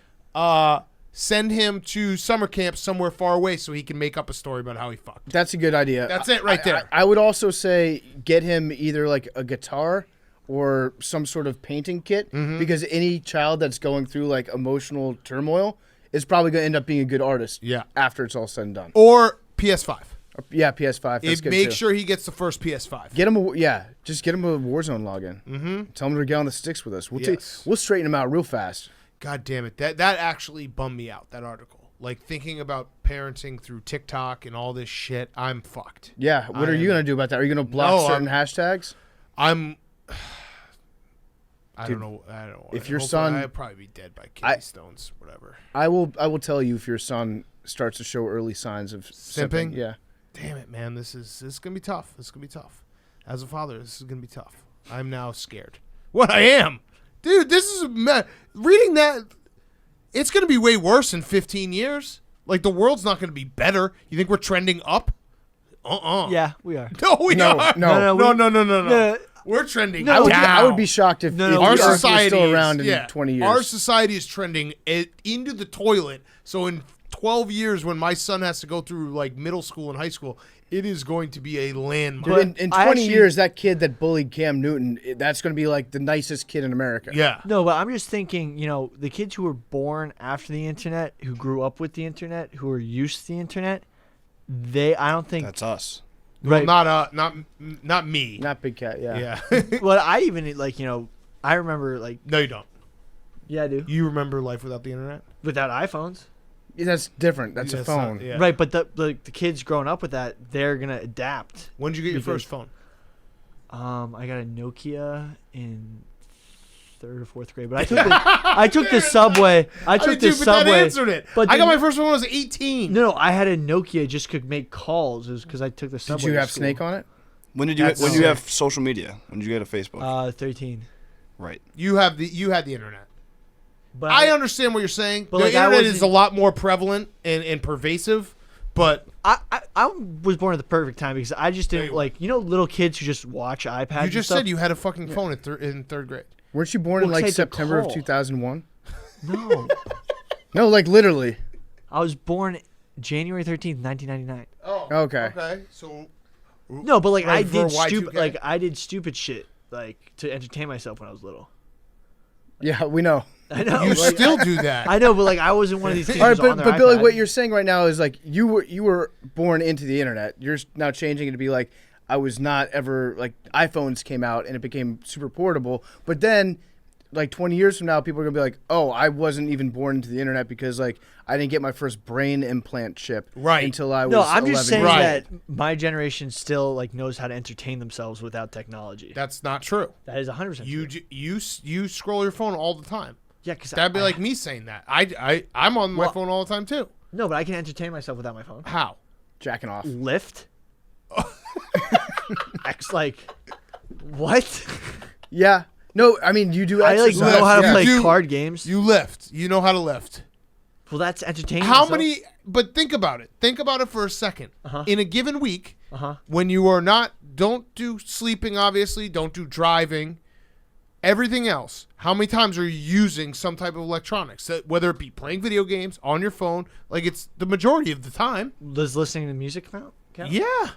send him to summer camp somewhere far away so he can make up a story about how he fucked. That's a good idea. That's it right there. I would also say get him either like a guitar or some sort of painting kit because any child that's going through like emotional turmoil is probably going to end up being a good artist. Yeah. After it's all said and done. Or PS5. Yeah, PS5. That's good Make too. sure he gets the first PS5. Get him just get him a Warzone login. Mm-hmm. Tell him to get on the sticks with us. We'll straighten him out real fast. God damn it. That actually bummed me out, that article. Like, thinking about parenting through TikTok and all this shit, I'm fucked. Yeah. What are you going to do about that? Are you going to block certain hashtags? I don't know. If your son... I'd probably be dead by kidney stones, whatever. I will tell you if your son starts to show early signs of Simping? Yeah. Damn it, man. This is going to be tough. This is going to be tough. As a father, this is going to be tough. I'm now scared. What I am. Dude, this is reading that. It's going to be way worse in 15 years. Like, the world's not going to be better. You think we're trending up? Yeah, we are. No, we are. No. We're trending No, down. I would be shocked if Our the Earth was society still is- around yeah. in 20 years. Our society is trending into the toilet. So in 12 years, when my son has to go through like middle school and high school, it is going to be a landmark. Dude, in 20 years, that kid that bullied Cam Newton, that's going to be like the nicest kid in America. Yeah. No, but I'm just thinking, the kids who were born after the internet, who grew up with the internet, who are used to the internet, I don't think That's us. Well, right. not me. Not Big Cat, yeah. Yeah. Well, I even I remember No, you don't. Yeah, I do. You remember life without the internet? Without iPhones. Yeah, that's different. That's a phone. Yeah. Right, but the kids growing up with that, they're gonna adapt. When did you get your first phone? I got a Nokia in 3rd or 4th grade, but I took the subway. I took the But subway. that answered it. But I got the- my first one when I was 18. No, I had a Nokia just could make calls. It was because I took the subway. Did you to have school. Snake on it? When did you That's when you sick. have social media? When did you get a Facebook? 13. Right. You had the internet. But I understand what you're saying. But The like, I internet is wasn't- a lot more prevalent and pervasive, but I was born at the perfect time because I just didn't little kids who just watch iPads. you just said you had a fucking phone in third grade. Weren't you born in Well, 'cause I like had to September of call. 2001? No. No, like literally. I was born January 13th, 1999. Oh, Okay. Okay, so No, but like I Right, for did Y2K? I did stupid shit like to entertain myself when I was little. Yeah, we know. I know. you like, still do that. I know, but like I wasn't one of these kids. All right, who's on but their Billy, iPad. what you're saying right now is like you were born into the internet. You're now changing it to be like I was not ever like iPhones came out and it became super portable. But then, like 20 years from now, people are gonna be like, oh, I wasn't even born into the internet because like I didn't get my first brain implant chip Right. until I was. No, I'm just 11 saying years that old. my generation still like knows how to entertain themselves without technology. That's not true. That is 100%. true. You scroll your phone all the time. Yeah, because That'd be like me saying that. I'm on my Well- phone all the time too. No, but I can entertain myself without my phone. How? Jacking off. Lyft. Like, what? Yeah. No, I mean you do. I like exercise. know how to yeah. play You- card games. You lift. You know how to lift. Well, that's entertaining. How myself. many? But think about it. Think about it for a second. Uh-huh. In a given week, Uh-huh. when you are not, don't do sleeping, obviously, don't do driving, everything else, how many times are you using some type of electronics? Whether it be playing video games, on your phone, like it's the majority of the time. Does listening to music count? Yeah.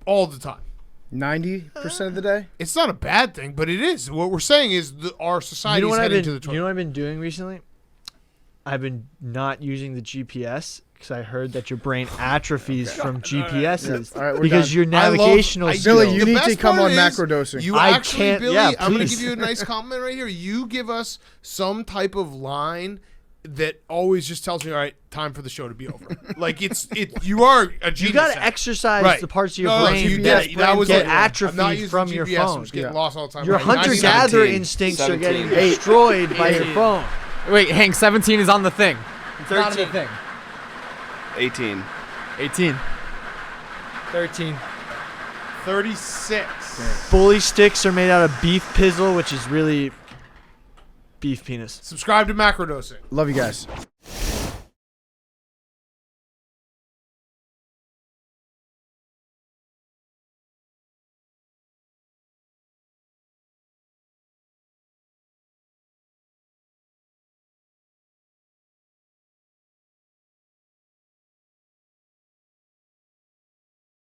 All the time. 90% of the day. It's not a bad thing, but it is. What we're saying is our society You know is what I've heading been? to the toilet. You know what I've been doing recently? I've been not using the GPS because I heard that your brain atrophies from GPSs All right, we're because done. your navigational skills. Billy, you The need to best come part on is macrodosing. You I actually, can't- Billy, yeah, I'm going to please. give you a nice compliment right here. You give us some type of line that always just tells me, all right, time for the show to be over. Like you are a genius. You got to at it. exercise Right. the parts of your No, brain you that, did. That was get it. I'm not atrophied using from GPS. your I'm phone. just getting Yeah. lost all the time. Your Right. hunter-gatherer 17. instincts are getting 17. destroyed by your phone. Wait, Hank, 17 is on the thing. It's not on the 13. thing. 18. 18. 13. 36. Bully sticks are made out of beef pizzle, which is really beef penis. Subscribe to Macrodosing. Love you guys.